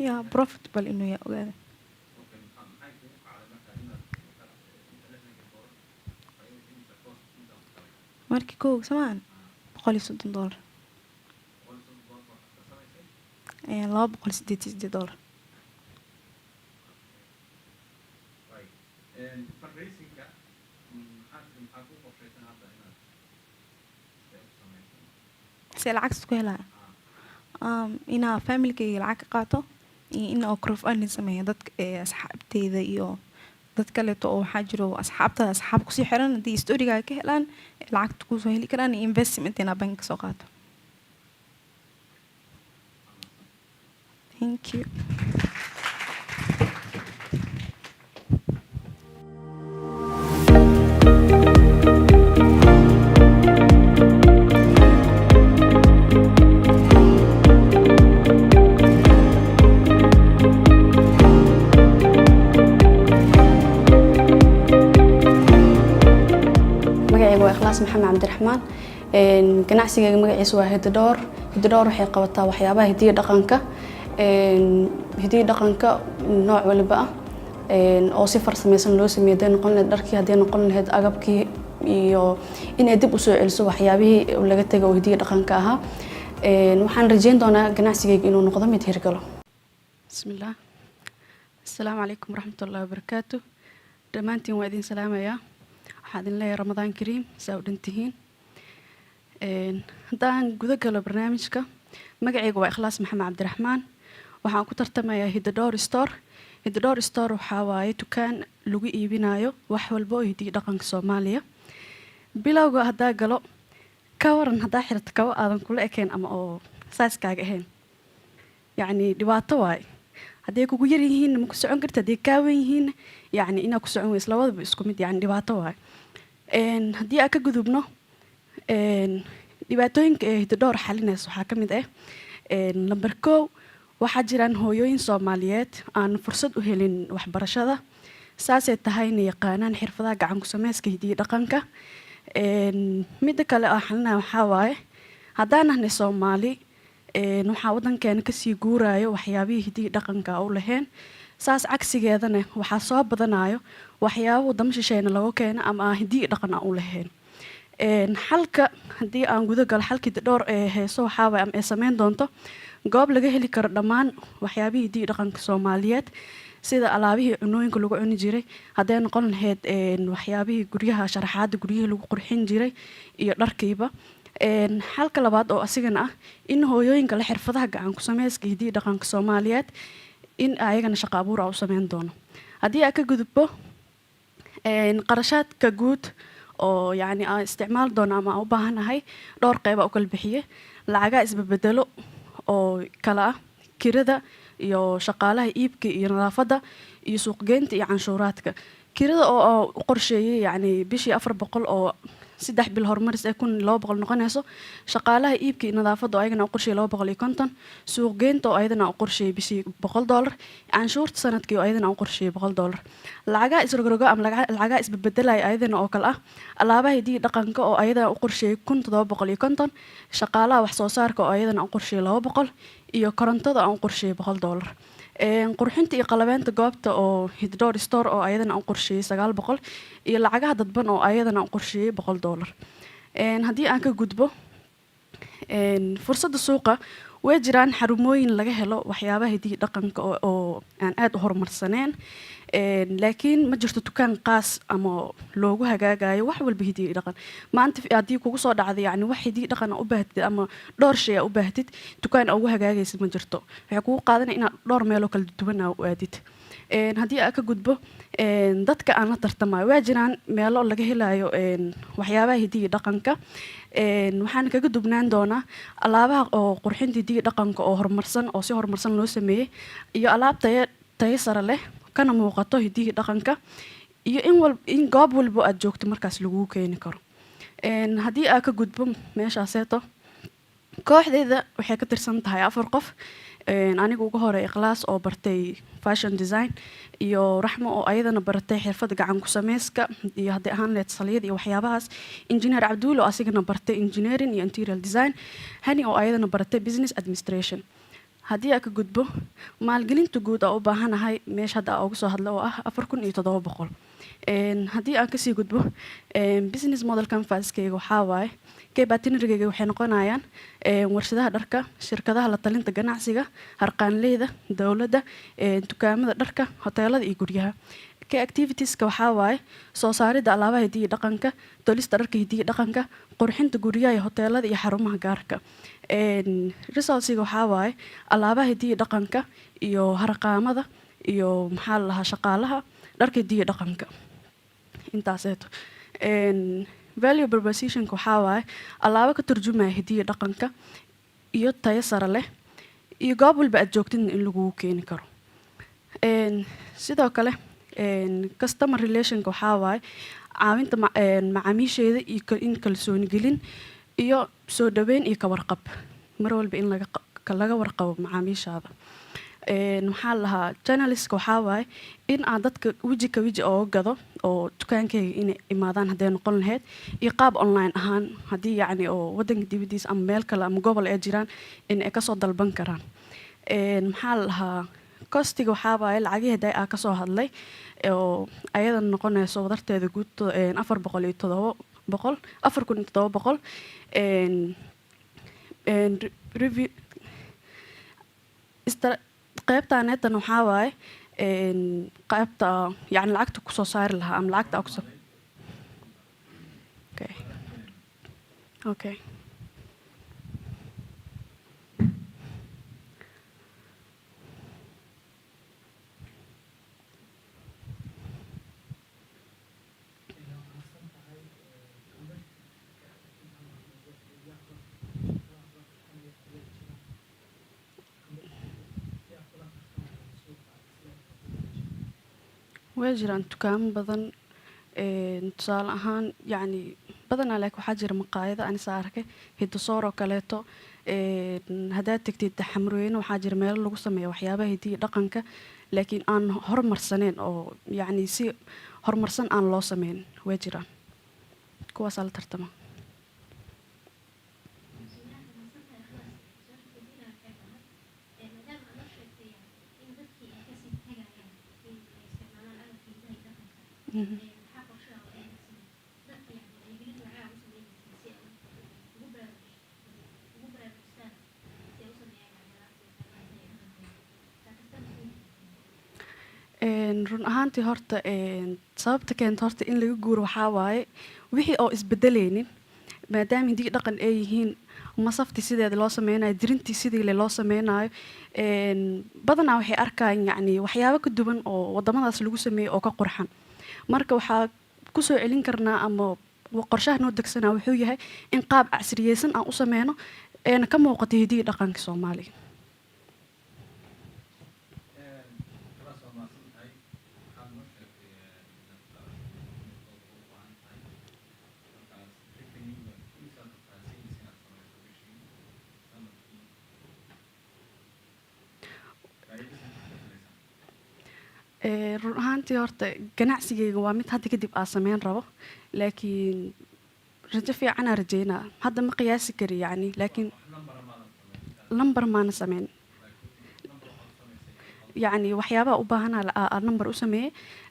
Yeah, profitable inuu yahay ogaada markii kow samaan $130 $288 si lacag isku helaa inaa familkayga lacag ka qaato iyo in oo crowdfunding sameeyo dadka asxaabteyda iyo dad kaleeto oo waxaa jiro asxaab kusii xiran haddii storygaaga ka helaan lacagta kusoo heli karaan iyo investment inaa bank kasoo qaato thank you محمد عبد الرحمن ganacsiga magaciisa waa Hidadoor waxay qabataa waxyaabaha hidiyo dhaqanka nooc waliba ah oo si farsameysan loo sameeyo noqon lahayd dharkii hadii noqon lahayd agabkii iyo inay dib u soo celiso waxyaabihii laga tagay oo hidiyo dhaqanka ahaa waxaan rajeyn doonaa ganacsigayga inuu noqdo mid hirgalo bismillaah assalaamu calaykum waraxmatullaahi wabarakaatuh dhammaantiin waa idin salaamayaa waxaan idin leeyahay ramadaan kariim saa u dhantihiin haddaan guda galo barnaamijka magacayga waa ikhlaas maxamed cabdiraxmaan waxaan ku tartamayaa Hidadoor store waxaa waaye dukaan lagu iibinayo wax walba oo hidiyo dhaqanka Soomaaliya bilowga haddaa galo ka waran haddaa xirto kabo aadan kula ekeen ama oo saaskaaga ahayn yacni dhibaato waaye haddii kugu yar yihiin ma ku socon karta haddii kaa weyn yihiin yacni inaa ku socon weyso labadaba isku mid yacni dhibaato waaye haddii aan ka gudubno dhibaatooyinka ee Hidadoor xalinaysa waxaa ka mid ah number 1 waxaa jiraan hooyooyin Soomaaliyeed aan fursad u helin waxbarashada saasay tahayna yaqaanaan xirfadaha gacan ku sameyska hidiyo dhaqanka midda kale oo xalina waxaa waaye haddaan nahnay Soomaali waxaa wadankeena kasii guuraayo waxyaabihii hidiyo dhaqanka u lahayn saas cagsigeedana waxaa soo badanayo waxyaabo wadamo shisheeyna lagu keeno ama aan hidiyo dhaqan u lahayn xalka haddii aan guda galo xalkii Hidadoor ee heeso waxaa waaye ama ay sameyn doonto goob laga heli karo dhammaan waxyaabihii hidiyo dhaqanka Soomaaliyeed sida alaabihii cunooyinka lagu cuni jiray hadday noqon lahayd waxyaabihii guryaha sharaxaada guryihii lagu qurxin jiray iyo dharkiiba. Xalka labaad oo asigana ah in hooyooyinka la xirfadaha gacan ku sameyska hidiyo dhaqanka Soomaaliyeed in ayagana shaqo abuur u sameyn doono. Haddii aan ka gudubbo qarashaadka guud oo yacni aan isticmaal doono ama aan u baahanahay dhowr qeyba u kala bixiye lacagaa isbabedelo oo kala ah kirada iyo shaqaalaha iibka iyo nadaafadda iyo suuqgeynta iyo canshuuraadka. Kirada oo u qorsheeyay yacni bishii 400 oo 3 bil horumaris ee 1200 noqonayso. Shaqaalaha iibka iyo nadaafadda oo ayagana u qorsheeyay 250. Suuqgeynta oo ayadana u qorsheeyay bishii $100. Canshuurta sanadkii oo ayadana u qorsheeyay $100. Lacagaa isrogrogo ama lacagaa isbabeddelay ayadana oo kala ah alaabaha hidiyo dhaqanka oo ayadana u qorsheeyay 1750. Shaqaalaha wax soo saarka oo ayadana u qorsheeyay 200 iyo korontada aan u qorsheeyay $100. Qurxinta iyo qalabeynta goobta oo Hiddoor Store oo ayadana u qorsheeyay 900 iyo lacagaha dadban oo ayadana u qorsheeyay $100. Haddii aan ka gudbo fursadda suuqa way jiraan xarumooyin laga helo waxyaabaha hidiyo dhaqanka oo aan aad u horumarsaneen. Laakiin ma jirto dukaan qaas ama loogu hagaagayo wax walba hidiyo dhaqan. Maanta haddii kugu soo dhacdo yacni wax hidiyo dhaqan u baahatid ama dhowr shay u baahatid dukaan ugu hagaagaysa ma jirto. Waxay kugu qaadanaya inaad dhowr meelo kala duwan u aadid. Haddii aan ka gudbo dadka aan la tartamayo waa jiraan meelo laga helayo waxyaabaha hidiyo dhaqanka. Waxaan kaga dubnaan doonaa alaabaha oo qurxinta hidiyo dhaqanka oo horumarsan oo si horumarsan loo sameeyay iyo alaab tayo sare leh kana muuqato hidiyo dhaqanka iyo in goob walba aad joogto markaas lagu keeni karo. Haddii aan ka gudbo meeshaaseeto kooxdeeda waxay ka tirsan tahay 4 qof. Aniga ugu hore Ikhlaas oo bartay fashion design iyo Raxmo oo ayadana baratay xirfad gacan ku sameyska iyo haddii ahaan leed saliyad iyo waxyaabahaas. Engineer Cabduul oo asigana bartay engineering iyo interior design. Hani oo ayadana baratay business administration. Haddii aan ka gudbo maalgelinta guud oo u baahanahay meesha hadda aan ugu soo hadlo oo ah 4700. Haddii aan kasii gudbo business model canvas-kayga waxaa waaye kaybatinarigayga waxay noqonayaan warshadaha dharka, shirkadaha la talinta ganacsiga, harqaanleyda, dowladda, dukaamada dharka, hoteelada iyo guryaha. Activitieska waxaa waaye soo saaridda alaabaha hidiyo dhaqanka, tolista dharka hidiyo dhaqanka, qurxinta guryaha iyo hoteelada iyo xarumaha gaarka. Resourcesiga waxaa waaye alaabaha hidiyo dhaqanka iyo harqaamada iyo maxaa la dhahaa shaqaalaha dharka hidiyo dhaqanka. Intaaseeto. Value propositionka waxaa waaye alaabo ka turjumaya hidiyo dhaqanka iyo tayo sare leh iyo goob walba aad joogtid in lagu keeni karo. Sidoo kale customer relationka waxaa waaye caawinta macaamiisheeda iyo in kalsooni gelin iyo soo dhaweyn iyo ka warqab mar walba in laga warqabo macaamiishaada. Maxaa la dhahaa journalistka waxaa waaye in aan dadka weji ka weji oo gado oo dukaankayga inay imaadaan hadday noqon lahayd iyo qaab online ahaan haddii yacni oo waddanka dibaddiisa ama meel kale ama gobol ay jiraan in ay kasoo dalban karaan. Maxaa la dhahaa kostiga waxaa waaye lacagihii hadday aan kasoo hadlay oo ayadana noqonayso wadarteeda guud 4700 review qaybtaaneetan waxaa waaye qaybta yacni lacagta kusoo saari lahaa ama lacagta aan kusoo okay. way jiraan dukaamo badan tusaale ahaan yacni badanaa laakiin waxaa jira maqaayado aan is arkay Hiddosoor oo kaleeto haddaad tagtid Xamrooyne waxaa jira meelo lagu sameeyo waxyaabaha hidiyo dhaqanka laakiin aan horumarsaneen oo yacni si horumarsan aan loo sameyn way jiraan kuwaasaa la tartama. run ahaantii horta sababta keenta horta in laga guuro waxaa waaye wixii oo isbedelaynin maadaama hidii dhaqan ay yihiin masaftii sideeda loo sameynayo dirintii sidii loo sameynayo badanaa waxay arkaan yacni waxyaabo ka duwan oo wadamadaas lagu sameeyey oo ka qurxan marka waxaa kusoo celin karnaa ama qorshaha noo degsanaa wuxuu yahay in qaab casriyeysan aan u sameyno eena ka muuqata hidii dhaqanka soomaaliya run ahaantii horta ganacsigeyga waa mid hadda kadib aa sameyn rabo laakiin rajo fiicanaa rajeynaa hadda ma qiyaasi kari yacni laakiin lambar maana sameyn yacni waxyaabaha u baahanaa number u sameeyey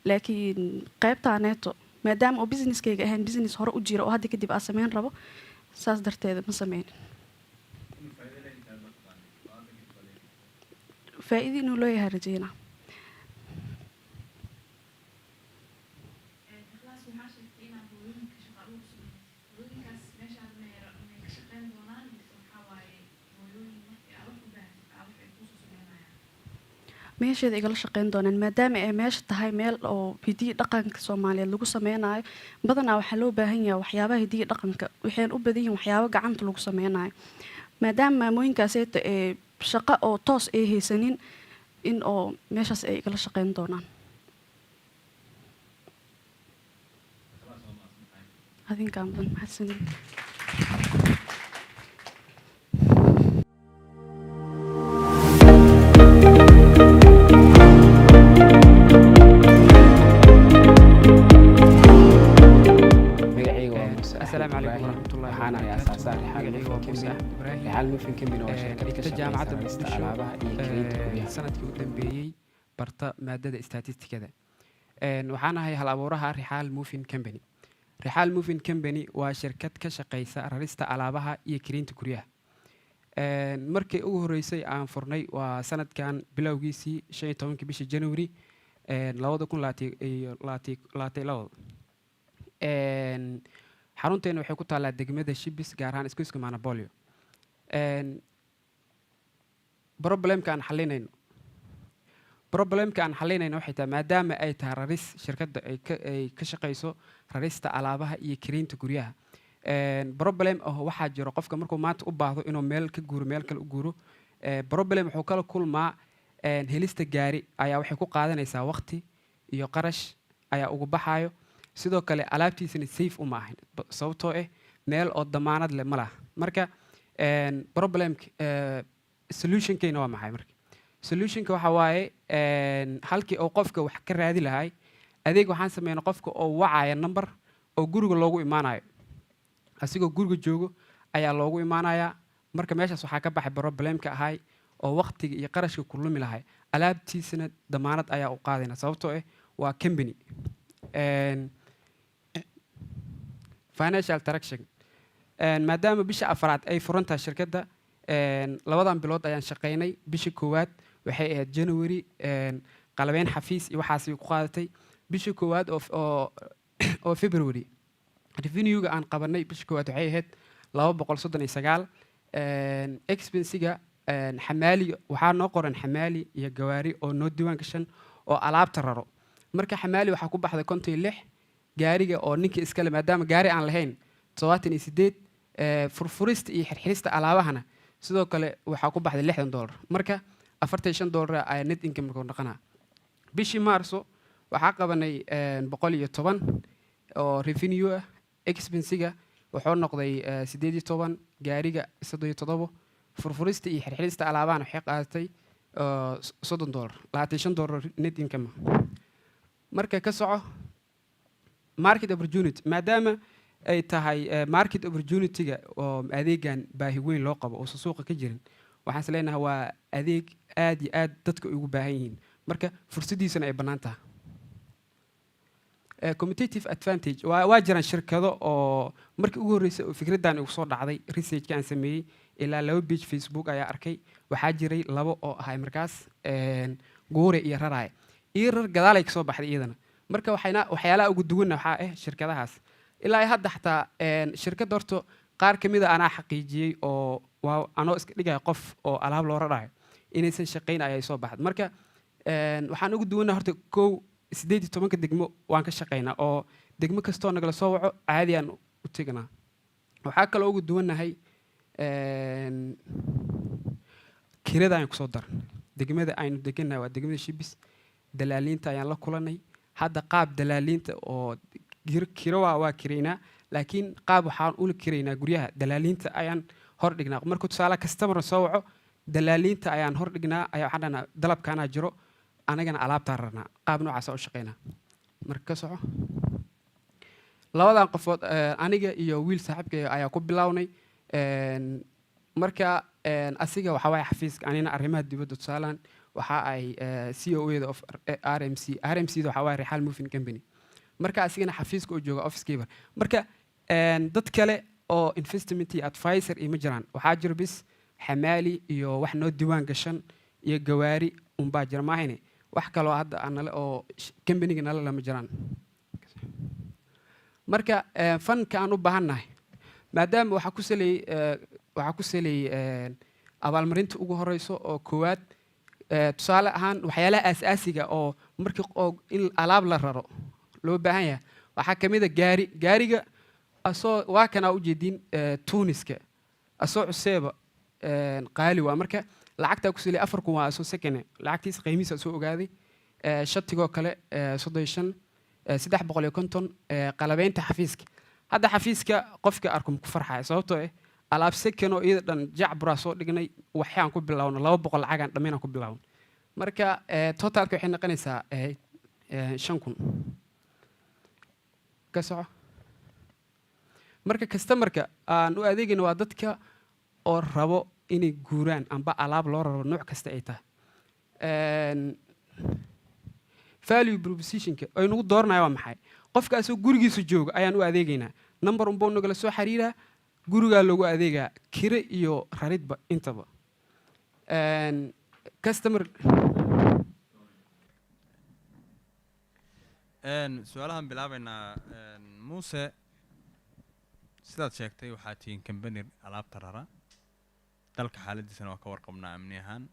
laakiin qaybtaaneeto maadaama oo businesskeyga ahayn business hore u jira oo hadda kadib aa sameyn rabo saas darteeda ma sameyn faa'iido inuu leeyahay rajeynaa meesheeda igala shaqeyn doonaan maadaama ay meesha tahay meel oo hidii dhaqanka soomaaliyeed lagu sameynayo badanaa waxaa loo baahan yahay waxyaabaha hidii dhaqanka waxayna u badan yihiin waxyaabo gacanta lagu sameynayo maadaama maamooyinkaaseeta ee shaqo oo toos ay haysanin in oo meeshaas ay igala shaqeyn doonaan adinkaan badan mahadsanin السلام عليكم ورحمة الله وبركاته. رحال موفين كمبيني waa shirkad ka jaamacadda muqdisho sanadkii u dambeeyey barta maadada statistikada waxaan ahay hal abuuraha Rixaal Moving Company. Rixaal Moving Company waa shirkad ka shaqeysa rarista alaabaha iyo kireynta guryaha. Markii ugu horeysay aan furnay waa sanadkan bilowgiisii 15 bishii January 2022 xarunteena waxay ku taalaa degmada Shibis gaar ahaan iskuiska Manabolio problemka aan xalinayno waxay tahay maadaama ay tahay raris shirkadda ay ka shaqeyso rarista alaabaha iyo kireynta guryaha problem waxaa jiro qofka markuu maanta u baahdo inuu meel ka guuro meel kale u guuro problem wuxuu kala kulmaa helista gaari ayaa waxay ku qaadanaysaa waqti iyo qarash ayaa ugu baxayo sidoo kale alaabtiisana safe uma ahayn sababtoo ah meel oo damaanad leh ma laha marka problemka solutionkeena waa maxay marka solutionka waxa waaye halkii oo qofka wax ka raadi lahay adeeg waxaan sameynaa qofka oo wacaya number oo guriga loogu imaanayo asigoo guriga joogo ayaa loogu imaanayaa marka meeshaas waxaa ka baxay problemka ahay oo waqtiga iyo qarashka ku lumi lahay alaabtiisana damaanad ayaa u qaadayna sababtoo ah waa company financial traction maadaama bisha afraad ay furan tahay shirkadda labadan bilood ayaan shaqeynay bisha koowaad waxay ahayd January qalabeyn xafiis iyo waxaas ku qaadatay bisha koowaad oo February revenue-ga aan qabanay bisha koowaad waxay ahayd 239 expense-ga xamaali waxaa noo qoran xamaali iyo gawaari oo noo diiwaan gashan oo alaabta raro marka xamaali waxaa ku baxday 56 gaariga oo ninka iska leh maadaama gaari aan lahayn 78 furfurista iyo xirxirista alaabahana sidoo kale waxaa ku baxday $60 marka $45 ay net income ku noqonaa bishii Maarso waxaa qabanay 110 oo revenue ah expense-ga wuxuu noqday 18 gaariga 37 furfurista iyo xirxirista alaabahana waxay qaadatay $30 $25 net income marka ka soco market opportunity maadaama ay tahay market opportunity-ga oo adeegan baahi weyn loo qabo oo suuqa ka jirin waxaan isleeyahay waa adeeg aad iyo aad dadka ugu baahan yihiin marka fursadiisana ay bannaan tahay competitive advantage waa jiraan shirkado oo markii ugu horeysay oo fikraddan ugu soo dhacday research-ka aan sameeyey ilaa 2 page Facebook ayaa arkay waxaa jiray 2 oo ahay markaas guure iyo raraay iyo rar gadaalay kasoo baxday iyadana marka waxyaalaha ugu duwanna waxaa ah shirkadahaas ilaa hadda xataa shirkadda horta qaar ka mid a anaa xaqiijiyey oo waa anoo iska dhigaya qof oo alaab loo rarayo inaysan shaqayn ayay soo baxday marka waxaan ugu duwanaa horta 18 degmo waan ka shaqaynaa oo degmo kastoo nagala soo waco caadi aan u tegnaa waxaa kaloo ugu duwannahay kirada ayaan kusoo daran degmada aynu degannahay waa degmada shibis dalaaliinta ayaan la kulanay hadda qaab dalaaliinta oo kiro waa kiraynaa laakiin qaab waxaan ula kiraynaa guryaha dalaaliinta ayaan hor dhignaa marka tusaale customer soo waco dalaaliinta ayaan hor dhignaa ayaa waxaan dhahnaa dalabkaanaa jiro anagana alaabtaan rarnaa qaab noocaasa u shaqaynaa marka ka soco labadan qofood aniga iyo wiil saaxiibkay ayaa ku bilownay marka asiga waxaa waaye xafiiska anina arrimaha dibadda tusaalaan waxa ay COO-da of RMC da waxaa waaye Rexal Moving Company marka asigana xafiiska uu jooga office keeper marka dad kale oo investment advisor ima jiraan waxaa jira bis xamaali iyo wax noo diiwaan gashan iyo gawaari unbaa jira maahine wax kaloo hadda anale oo company-ga nala lama jiraan marka fanka aan u baahannahay maadaama waxaa ku saleeyey abaalmarinta ugu horeyso oo koowaad tusaale ahaan waxyaalaha aasaasiga oo markii in alaab la raro loo baahan yahay waxaa ka mid a gaariga asoo waa kanaa ujeedin tuuniska asoo cuseeba qaali waa marka lacagtaa ku saleeyey 4 kun waa asoo sekene lacagtiisa qiimihiisa soo ogaaday shatigoo kale 350 qalabeynta xafiiska hadda xafiiska qofka arkum ku farxaya sababtoo ah alaab second oo iyada dhan jacbura soo dhignay waxaan ku bilaawno 200 lacagaan dhammaan ku bilaawno marka totalka waxay noqonaysaa 5,000 ka soco marka customerka aan u adeegayno waa dadka oo rabo inay guuraan amba alaab loo raro nooc kasta ay tahay value propositionka ay nagu dooranayo waa maxay qofkaasoo gurigiisa jooga ayaan u adeegaynaa number unbuu nagala soo xiriiraa gurigaa loogu adeegaa kire iyo raridba intaba customer su-aalahan bilaabaynaa muuse sidaad sheegtay waxaa tihiin company alaabta rara dalka xaaladiisana waa ka warqabnaa amni ahaan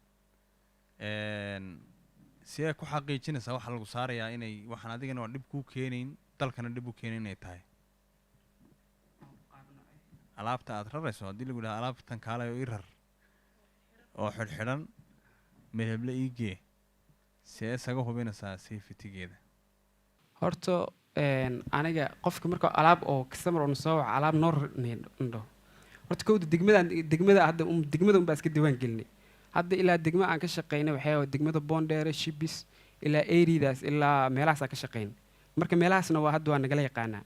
si ay ku xaqiijinaysaa waxaa lagu saarayaa inay waxaan adigana waa dhib kuu keenayn dalkana dhib u keenayn inay tahay alaabta aad rarayso haddii lagu dhaha alaabtan kaalayo ii rar oo xidhxidhan meheble ii gee see isaga hubinaysaa safetygeeda horta aniga qofka marka alaab oo customer oo soo waca alaab noo ndho horta kowda degmada hadda degmada unbaa iska diiwaan gelinay hadda ilaa degmo aan ka shaqaynay waxay degmada Boondere Shibis ilaa Eeridaas ilaa meelahaas aan ka shaqaynay marka meelahaasna waa hadda waa nagala yaqaanaa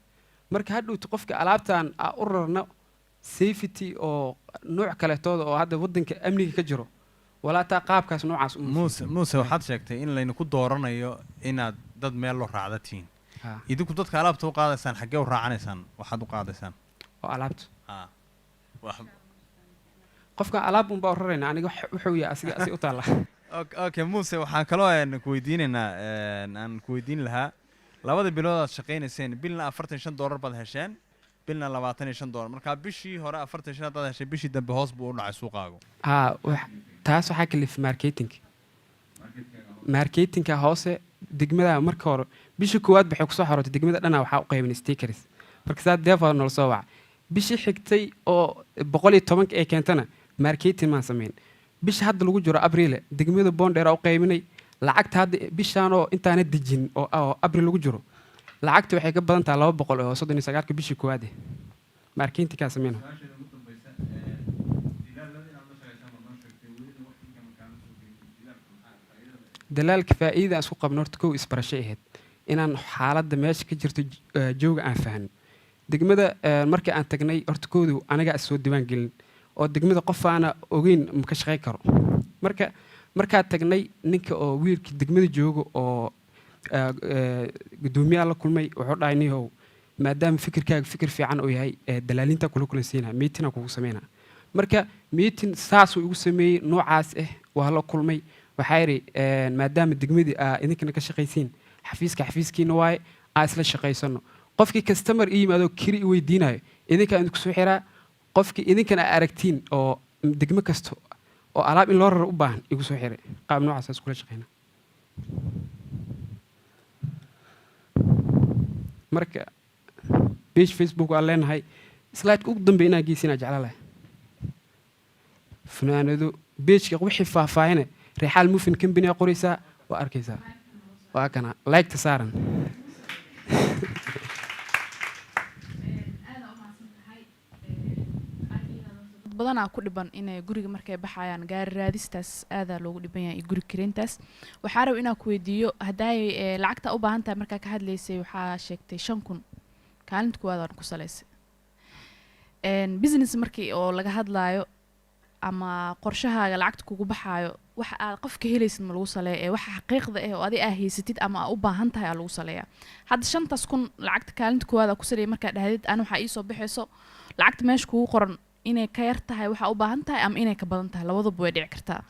marka hadhowta qofka alaabtan u rarno safety oo nooc kaleetooda oo hadda waddanka amniga ka jiro walaa taa qaabkaas noocaas muuse waxaad sheegtay in layna ku dooranayo inaad dad meel loo raacdatiin idinku dadka alaabta u qaadaysaan xaggee u raacanaysaan waxaad u qaadaysaan oo alaabta qofka alaab unbaa u rarayna aniga wuxuu yahay asiga u taala okay muuse waxaan kaloo ku weydiinaynaa aan ku weydiin lahaa labada bilood aad shaqaynayseen bilna $45 baad hesheen bilna $25 marka bishii hore 45 hadaad heshay bishii dambe hoos buu u dhacay suuqaagu taas waxaa kalif marketingka hoose degmada marka hore bishii koowaad baxay kusoo xarootay degmada dhana waxaa u qaybinay stickers marka saa deefa nala soo waca bishii xigtay oo 110 ee keentana marketing maan samayn bisha hadda lagu jiro abriil degmada Boondere u qaybinay lacagta hadda bishaan oo intaana dejin oo abriil lagu jiro lacagta waxay ka badan tahay 239 bishii koowaad marketing ka sameeyno dalaalka faa'iida isku qabno horta kow isbarasho ahayd inaan xaaladda meesha ka jirto jooga aan fahno degmada markii aan tagnay horta koodu aniga soo diiwaan gelin oo degmada qof aana ogeyn ma ka shaqeyn karo markaa tagnay ninka oo wiilka degmada jooga oo gudoomiyaha la kulmay wuxuu dhahay nihow maadaama fikirkaaga fikir fiican uu yahay dalaalinta kula kulansiinaa meeting kugu sameynaa marka meeting saas uu igu sameeyey noocaas waa la kulmay waxaa yidhi maadaama degmadii aa idinkana ka shaqaysiin xafiiskiina waaye aa isla shaqaysano qofkii customer ii yimaado kiri i weydiinayo idinkaa idinku soo xiraa qofkii idinkana aa aragtiin oo degmo kasta oo alaab in loo raro u baahan igu soo xiray qaab noocaas iskula shaqayna marka page facebook aan leenahay slideka ugu dambeya inaa geysinaa jecla lahay funaanado pageka wixii faahfaahine reexaal mufin company aa qoraysaa waa arkaysaa waa kana like-ta saaran badanaa ku dhiban inay guriga markay baxayaan gaari raadistaas aadaa loogu dhiban yahay iyo guri kirayntaas waxaa raba inaan ku weydiiyo haddaay lacagta u baahan tahay markaa ka hadlaysay waxaa sheegtay 5,000 kaalinta kuwaad aan ku salaysay business markii oo laga hadlaayo ama qorshahaaga lacagta kugu baxaayo waxa aad qofka helaysid ma lagu saleeya ee waxa xaqiiqda ah oo adi aa haysatid ama aa u baahan tahay aa lagu saleeyaa hadda 5,000 lacagta kaalinta kuwaad aa ku saleeyay markaa dhahdid aan waxaa iisoo baxayso lacagta meesha kugu qoran inay ka yar tahay waxa u baahan tahay ama inay ka badan tahay labaduba way dhici kartaa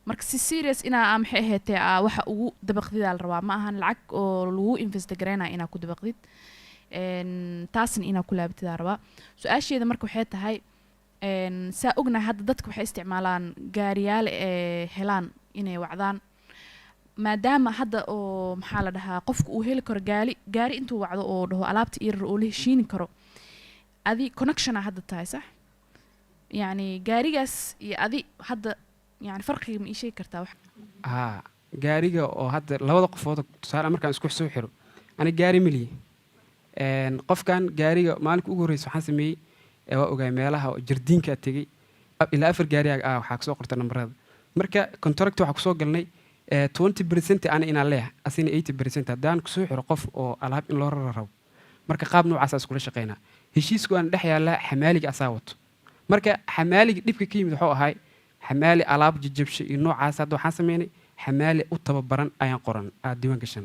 marka si serious inaa maxay ahaatee waxa ugu dabaqdidaa la rabaa ma ahan lacag oo lagu invest gareynaya inaa ku dabaqdid taasna inaa ku laabtidaa rabaa su-aasheeda marka waxay tahay saa ognahay hadda dadka waxay isticmaalaan gaariyaal helaan inay wacdaan maadaama hadda oo maxaa la dhahaa qofka uu heli karo gaari intuu wacdo oo dhaho alaabta irar oo la heshiini karo adi connectiona hadda tahay sax يعني gaarigaas iyo adi hadda yani farqiga ma ii sheegi kartaa wax haa gaariga oo hadda labada qofood tusaale markaan isku soo xiro ani gaari maliye qofkan gaariga maalinka ugu horreysay waxaan sameeyey waa ogaay meelaha jardiinka tegey ilaa 4 gaari waxaa kasoo qorta nambarada marka contract waxaa kusoo galnay 20% ana inaan leeyahay asina 80% haddaan kusoo xiro qof oo alaab in loo raro marka qaab noocaas iskula shaqeynaa heshiisku aan dhex yaallaa xamaaliga asaa wato marka xamaaliga dhibka ka yimid wuxuu ahay xamaali alaab jajabsho iyo noocaas hadda waxaan sameynay xamaali u tababaran ayaan qoran aad diiwaan gashan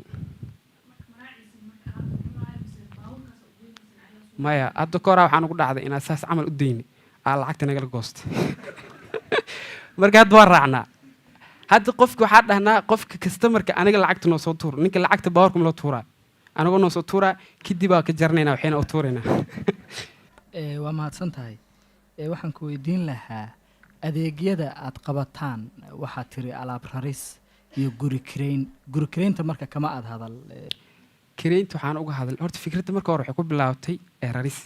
maya hadda koraa waxaan ugu dhacday inaan saas camal u dayni aa lacagta nagala goostay marka hadda waa raacnaa hadda qofka waxaa dhahnaa qofka customerka aniga lacagta noo soo tuur ninka lacagta baawarka ma loo tuuraa anigoo noo soo tuuraa kadib aa ka jarnaynaa waxayna u tuuraynaa waa mahadsan tahay waxaan ku weydiin lahaa adeegyada aad qabataan waxaa tiri alaab raris iyo guri kiraynta marka kama aad hadal kiraynta waxaan uga hadal horta fikradda marka hore waxay ku bilaabatay raris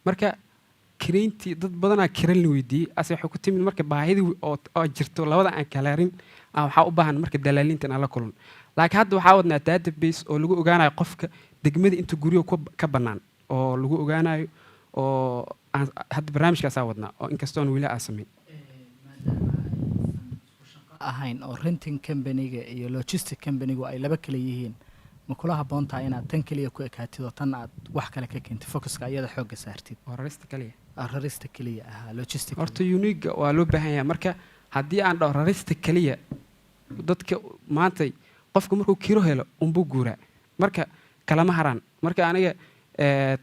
marka kirayntii dad badanaa kiran la weydiiyey ase waxay ku timid marka baahidii oo jirto labada aan kalaarin waxaa u baahan marka dalaaliinta inaan la kulan laakiin hadda waxaa wadnaa database oo lagu ogaanayo qofka degmada inta guryo ka bannaan oo lagu ogaanayo oo hadda barnaamijkaasaa wadnaa oo inkastoon weli aa samayn ahayn oo renting companyga iyo logistic companygu ay laba kala yihiin ma kula habboon tahay inaad tan keliya ku ekaatid oo tan aad wax kale ka keentid focuska iyada xoogga saartid rarista keliya ahaa logistic horta uniga waa loo baahan yahay marka haddii aan dhaho rarista keliya dadka maanta qofka markuu kiro helo unbuu guuraa marka kalama haraan marka aniga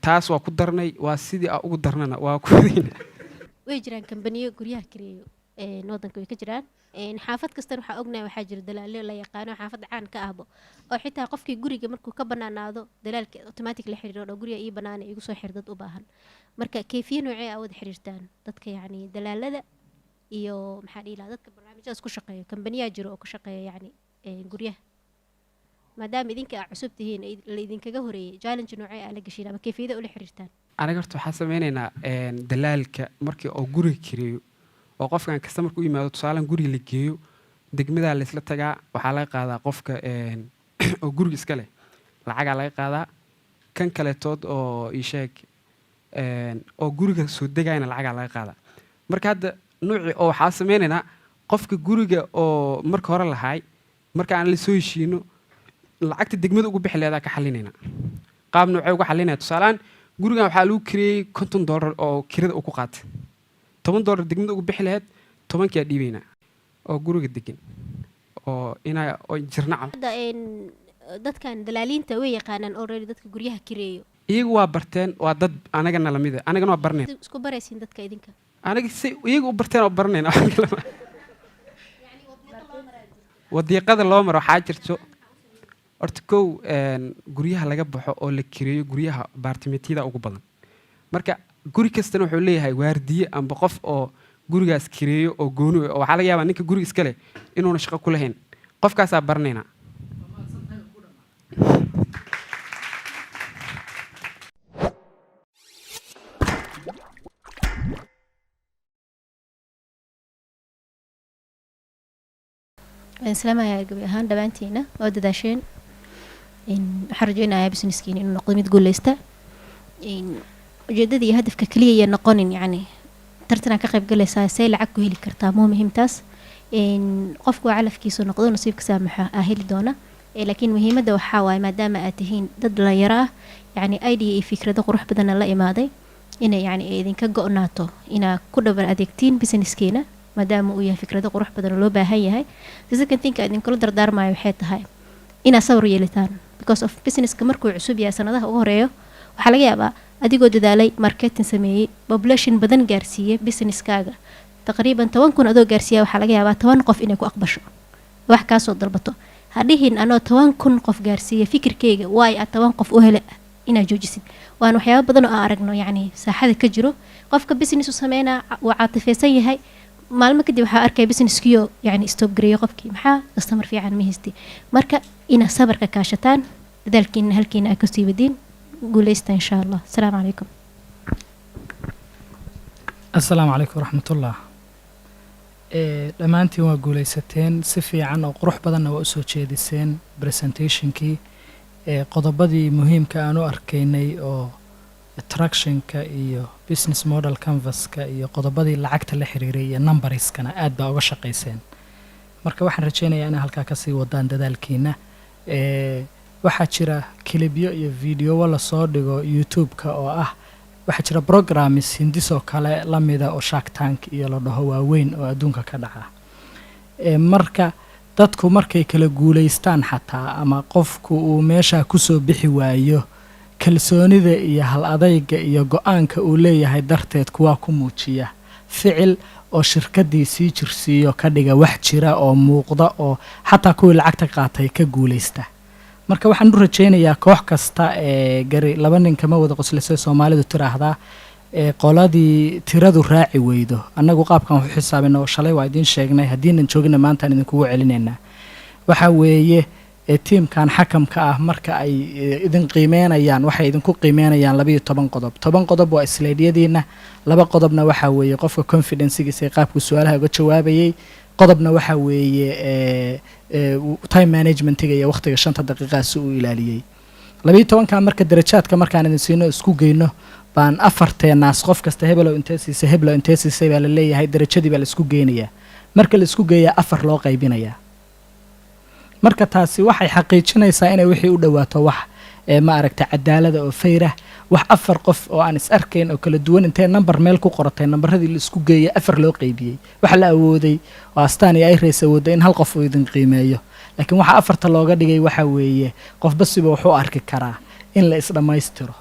taas waa ku darnay waa sidii aa ugu darnana waa ku wadayna way jiraan kambaniyo guryaha kireeyo wadanka way ka jiraan xaafad kastana waxaa ognahay waxaa jira dalaalo la yaqaano xaafad caan ka ahbo oo xitaa qofkii guriga markuu ka banaanaado dalaalka automatic la xiriiro oo guriga ii banaana igu soo xir dad u baahan marka kayfiye noocee aa wada xiriirtaan dadka yacni dalaalada iyo maxaa dhihi lahaa dadka barnaamijyadaas ku shaqeeya kambaniyaa jiro oo ku shaqeeya yacni guryaha maadaama idinka aa cusub tihiin la idinkaga horeeyey challenge noocee aa la gashiin ama kayfiyada ula xiriirtaan aniga horta waxaan sameynaynaa dalaalka markii oo guriga kireeyo oo qofkan customerka u yimaado tusaalehan guriga la geeyo degmadaa laysla tagaa waxaa laga qaadaa qofka oo guriga iska leh lacagaa laga qaadaa kan kaletood oo ii sheeg oo guriga soo degayna lacagaa laga qaadaa marka hadda nuuci oo waxaa sameynaynaa qofka guriga oo marka hore lahaay marka aan la soo heshiino lacagta degmada ugu bixi leedaa ka xalinaynaa qaab noocee uga xalinaya tusaalehaan gurigan waxaa lagu kireeyey $50 oo kirada uu ku qaatay $10 degmada ugu bixi lahayd 10 dhiibaynaa oo guriga degan oo inaa oo jirnacam hadda dadkan dalaaliinta way yaqaanaan already dadka guryaha kireeyo iyagu waa barteen waa dad anagana lamid ah anagana waa barneen isku baraysiin dadka idinka aniga si iyagu u barteen oo baranayna wadiiqada loo maro waxaa jirto horta kow guryaha laga baxo oo la kireeyo guryaha baartimeetyada ugu badan marka guri kastana wuxuu leeyahay waardiye amba qof oo gurigaas kireeyo oo gooni oo waxaa laga yaabaa ninka guri iska leh inuuna shaqo ku lahayn qofkaasaa baranaynaa islaamaya gabi ahaan dhawaantiina oo dadaasheen waxaan rajeynayaa businesskiina inuu noqdo mid guuleysta ujeedada iyo hadafka kaliya iyo noqonin yacni tartanaa ka qayb galaysaa see lacag ku heli kartaa muu muhiimtaas qofku waa calafkiisu noqdo nasiibka saamaxa aa heli doona laakiin muhiimadda waxaa waaye maadaama aad tihiin dad dhalinyaro ah yacni idea iyo fikrado qurux badana la imaaday inay yacni idinka go-naato inaa ku dhabar adeegtiin businesskiina maadaama uu yahay fikrado qurux badan oo loo baahan yahay second thing idinkula dardaarmayo waxay tahay inaad sawir yeelitaan because of businesska markuu cusub yahay sanadaha ugu horeeyo waxaa laga yaabaa adigoo dadaalay marketing sameeyey population badan gaarsiiyey businesskaaga taqriiban 10 kun adoo gaarsiiya waxaa laga yaabaa 10 qof inay ku aqbasho wax kaasoo dalbato hadhihin anoo 10 kun qof gaarsiiya fikirkeyga waay aad 10 qof u hele inaad joojisid waan waxyaabo badan oo aan aragno yacni saaxada ka jiro qofka business u sameynaa waa caatifeysan yahay maalmo kadib waxaa arkay businesskiyo yacni stop gareeyo qofkii maxaa customer fiican ma haystay marka inaad sabarka kaashataan dadaalkiina halkiina aad kasii wadiin guuleysta insha allah asalaamu calaykum asalaamu calaykum waraxmatullah dhammaantiin waa guuleysateen si fiican oo qurux badanna waa usoo jeediseen presentationkii qodobadii muhiimka aan u arkaynay oo attractionka iyo business model canvaska iyo qodobadii lacagta la xiriiray iyo numberiskana aad baa uga shaqayseen marka waxaan rajeynayaa inay halkaa kasii wadaan dadaalkiina waxaa jira kilibyo iyo videowo lasoo dhigo youtube-ka oo ah waxaa jira programmes hindisoo kale lamida oo shark tank iyo la dhaho waaweyn oo adduunka ka dhaca marka dadku markay kala guuleystaan xataa ama qofku uu meeshaa kusoo bixi waayo kalsoonida iyo hal adayga iyo go-aanka uu leeyahay darteed kuwaa ku muujiya ficil oo shirkaddii sii jirsiiyo ka dhiga wax jira oo muuqda oo xataa kuwii lacagta qaatay ka guuleysta marka waxaan u rajeynayaa koox kasta ee gari laba nin kama wada qoslisay soomaalidu tiraahdaa qoladii tiradu raaci weydo annagu qaabkan waxu xisaabina oo shalay waa idiin sheegnay haddiinan joogina maantaan idinkugu celinaynaa waxaa weeye tiimkan xakamka ah marka ay idin qiimeynayaan waxay idinku qiimeynayaan 12 qodob 10 qodob waa isleedyadiina 2 qodobna waxaa weeye qofka confidencegiisa ee qaabku su-aalaha uga jawaabayay qodobna waxaa weeye time managementiga iyo waqtiga 5 daqiiqaa si uu ilaaliyey 12 marka darajaadka markaan idin siino isku geyno baan afarteenaas qof kasta hebelo intee siisay baa la leeyahay darajadii baa la isku geynayaa marka la isku geeyaa 4 loo qaybinayaa marka taasi waxay xaqiijinaysaa inay wixii u dhawaato wax ma aragta cadaalada oo fayrah wax 4 qof oo aan is arkayn oo kala duwan intee number meel ku qoratay numberadii la isku geeyay 4 loo qaybiyey waxa la awooday waa astaan iyo ay rees awooday in hal qof uu idin qiimeeyo laakiin waxa 4 looga dhigay waxa weeye qof basiba wuxuu arki karaa in la is dhamaystiro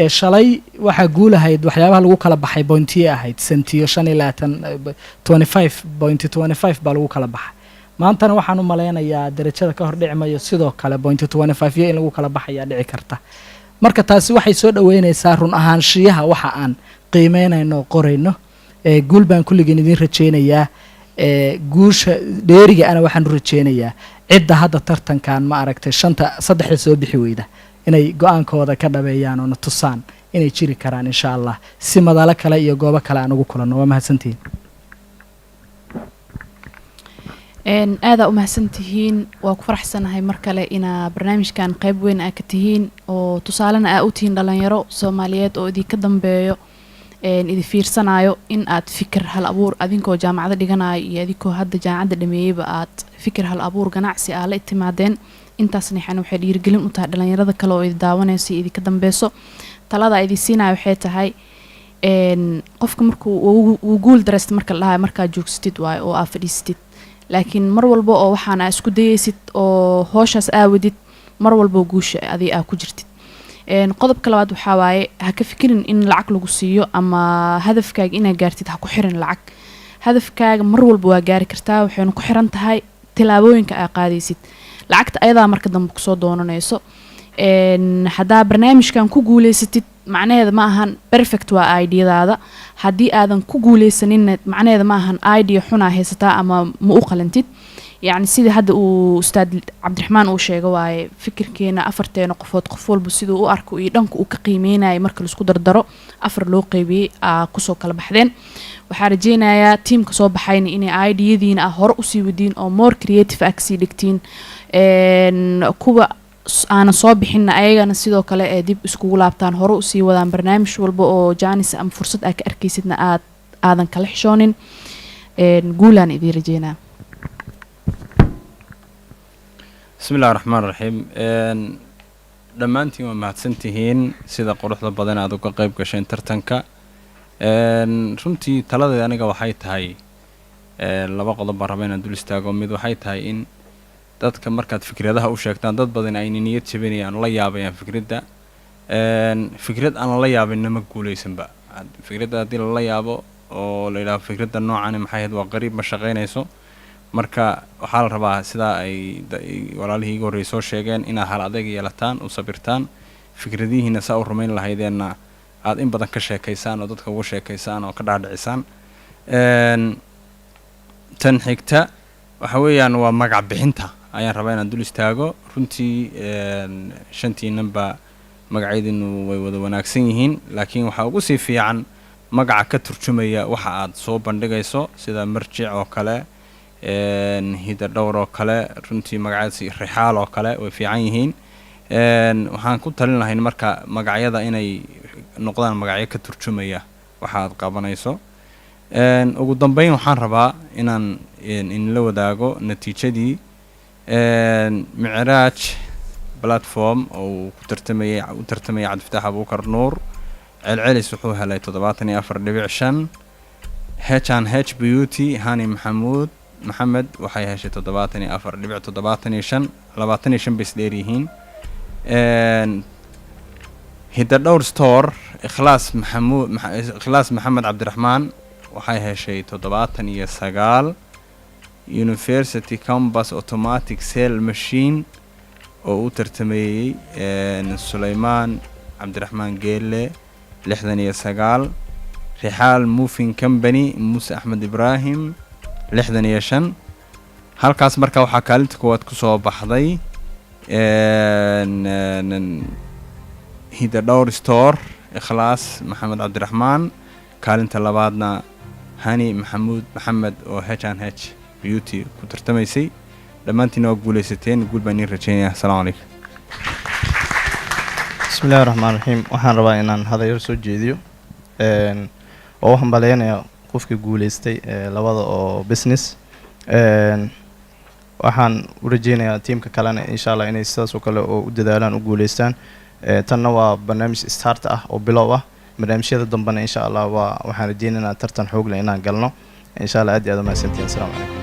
shalay waxaa guulahayd waxyaabaha lagu kala baxay pointiye ahayd sentiyo 25.25 baa lagu kala baxay maantana waxaan u maleynayaa darajada ka hor dhici mayo sidoo kale .25 iyo in lagu kala baxayaa dhici karta marka taasi waxay soo dhaweynaysaa run ahaanshiyaha waxa aan qiimeynayno qorayno guul baan kulligeen idin rajeynayaa guusha dheeriga ana waxaan u rajeynayaa cidda hadda tartankan ma aragtay 3 soo bixi weyda inay go-aankooda ka dhabeeyaan oo na tusaan inay jiri karaan insha allah si madalo kale iyo goobo kale aan ugu kulanno waa mahadsantihiin aadaa u mahadsantihiin waa ku faraxsanahay mar kale inaa barnaamijkan qayb weyn aa ka tihiin oo tusaalena aa u tihiin dhalinyaro soomaaliyeed oo idinka dambeeyo idi fiirsanayo in aad fikir hal abuur adinkoo jaamacada dhiganayo iyo adinkoo hadda jaamacadda dhameeyeyba aad fikir hal abuur ganacsi aa la timaadeen intaasna waxaan waxay dhiirigelin u tahay dhalinyarada kale oo idi daawanayso iyo idinka dambeyso talada idi siinayo waxay tahay qofka markuu uu guul dareysta marka la dhahayo markaa joogsatid waayo oo aa fadhiisatid laakiin mar walba oo waxaan aa isku dayaysid oo hooshaas aawadid mar walba guusha adi aa ku jirtid qodobka labaad waxaa waaye ha ka fikirin in lacag lagu siiyo ama hadafkaaga inaad gaartid ha ku xirin lacag hadafkaaga mar walba waa gaari kartaa waxayna ku xiran tahay tilaabooyinka aa qaadaysid lacagta ayadaa marka dambe kusoo doonanayso haddaa barnaamijkan ku guuleysatid macnaheeda ma ahan perfect waa ideyadaada haddii aadan ku guuleysaninna macnaheeda ma ahan idea xunaa haysataa ama ma u qalantid yacni sidii hadda uu ustaad cabdiraxmaan uu sheega waaye fikirkeena afarteena qofood qof walba siduu u arko iyo dhanka uu ka qiimeynaya marka laisku dardaro 4 loo qeybiyey aa kusoo kala baxdeen waxaa rajeynayaa tiimka soo baxayna inay ideyadiina ah hore usii wadiin oo more creative ah kasii dhigtiin kuwa aanan soo bixinna ayagana sidoo kale ee dib iskugu laabtaan hore usii wadaan barnaamij walba oo jaanis ama fursad aa ka arkaysidna aadan kala xishoonin guulaan idiin rajeynaa بسم الله الرحمن الرحيم dhammaantiin waa mahadsantihiin sida quruxda badan aad uga qayb gasheen tartanka runtii taladeeda aniga waxay tahay laba qodob baan rabaa inaan dul istaago mid waxay tahay in dadka markaad fikradaha u sheegtaan dad badan ay niyad jabinayaan la yaabayaan fikradda fikrad aan la yaabinna ma guulaysanba fikradda haddii lala yaabo oo la yidhaahdo fikradda noocan maxay ahayd waa qariib ma shaqaynayso marka waxaa la rabaa sidaa ay walaalihii iga horreeyay soo sheegeen inaad hal adayg yeelataan u sabirtaan fikradihiina saa u rumayn lahaydeenna aad in badan ka sheekaysaan oo dadka uga sheekaysaan oo ka dhaadhicisaan tan xigta waxa weeyaan waa magac bixinta ayaan rabaa inaan dul istaago runtii shantiinanba magacyadiinu way wada wanaagsan yihiin laakiin waxaa ugu sii fiican magaca ka turjumaya waxa aad soo bandhigayso sida marjic oo kale hida dhowr oo kale runtii magacyadaasi rixaal oo kale way fiican yihiin waxaan ku talin lahayn marka magacyada inay noqdaan magacyo ka turjumaya waxa aad qabanayso ugu dambeyn waxaan rabaa inaan inla wadaago natiijadii micraaj platform oo uu u tartamayay cabdifataax abuukar nuur celcelis wuxuu helay 74.5 H&H Beauty hani maxamed waxay heshay 74.75 25 bas dheeryihiin hidda dhowr store ikhlaas maxamed cabdiraxmaan waxay heshay 79 University Campus Automatic Cell Machine oo u tartamayay Suleymaan cabdiraxmaan geelle 69 rixaal moving company muuse axmed ibraahim 65 halkaas marka waxaa kaalinta koowaad ku soo baxday hida dhowr store ikhlaas maxamed cabdiraxmaan kaalinta labaadna hani maxamed oo H&H Beauty ku tartamaysay dhammaantiin waa guulaysateen guul baan idin rajeynayaa asalaamu calaykum بسم الله الرحمن الرحيم waxaan rabaa inaan hadayar soo jeediyo oo waxaan baleenayaa qofkii guuleystay labada oo business waxaan u rajeynayaa tiimka kalena insha Allah inay sidaas oo kale oo u dadaalaan u guuleystaan tanna waa barnaamij start ah oo bilow ah barnaamijyada dambana insha Allah waxaan rajeynayaa tartan xoog leh inaan galno insha Allah aad iyo aad u mahadsantiin assalaamu calaykum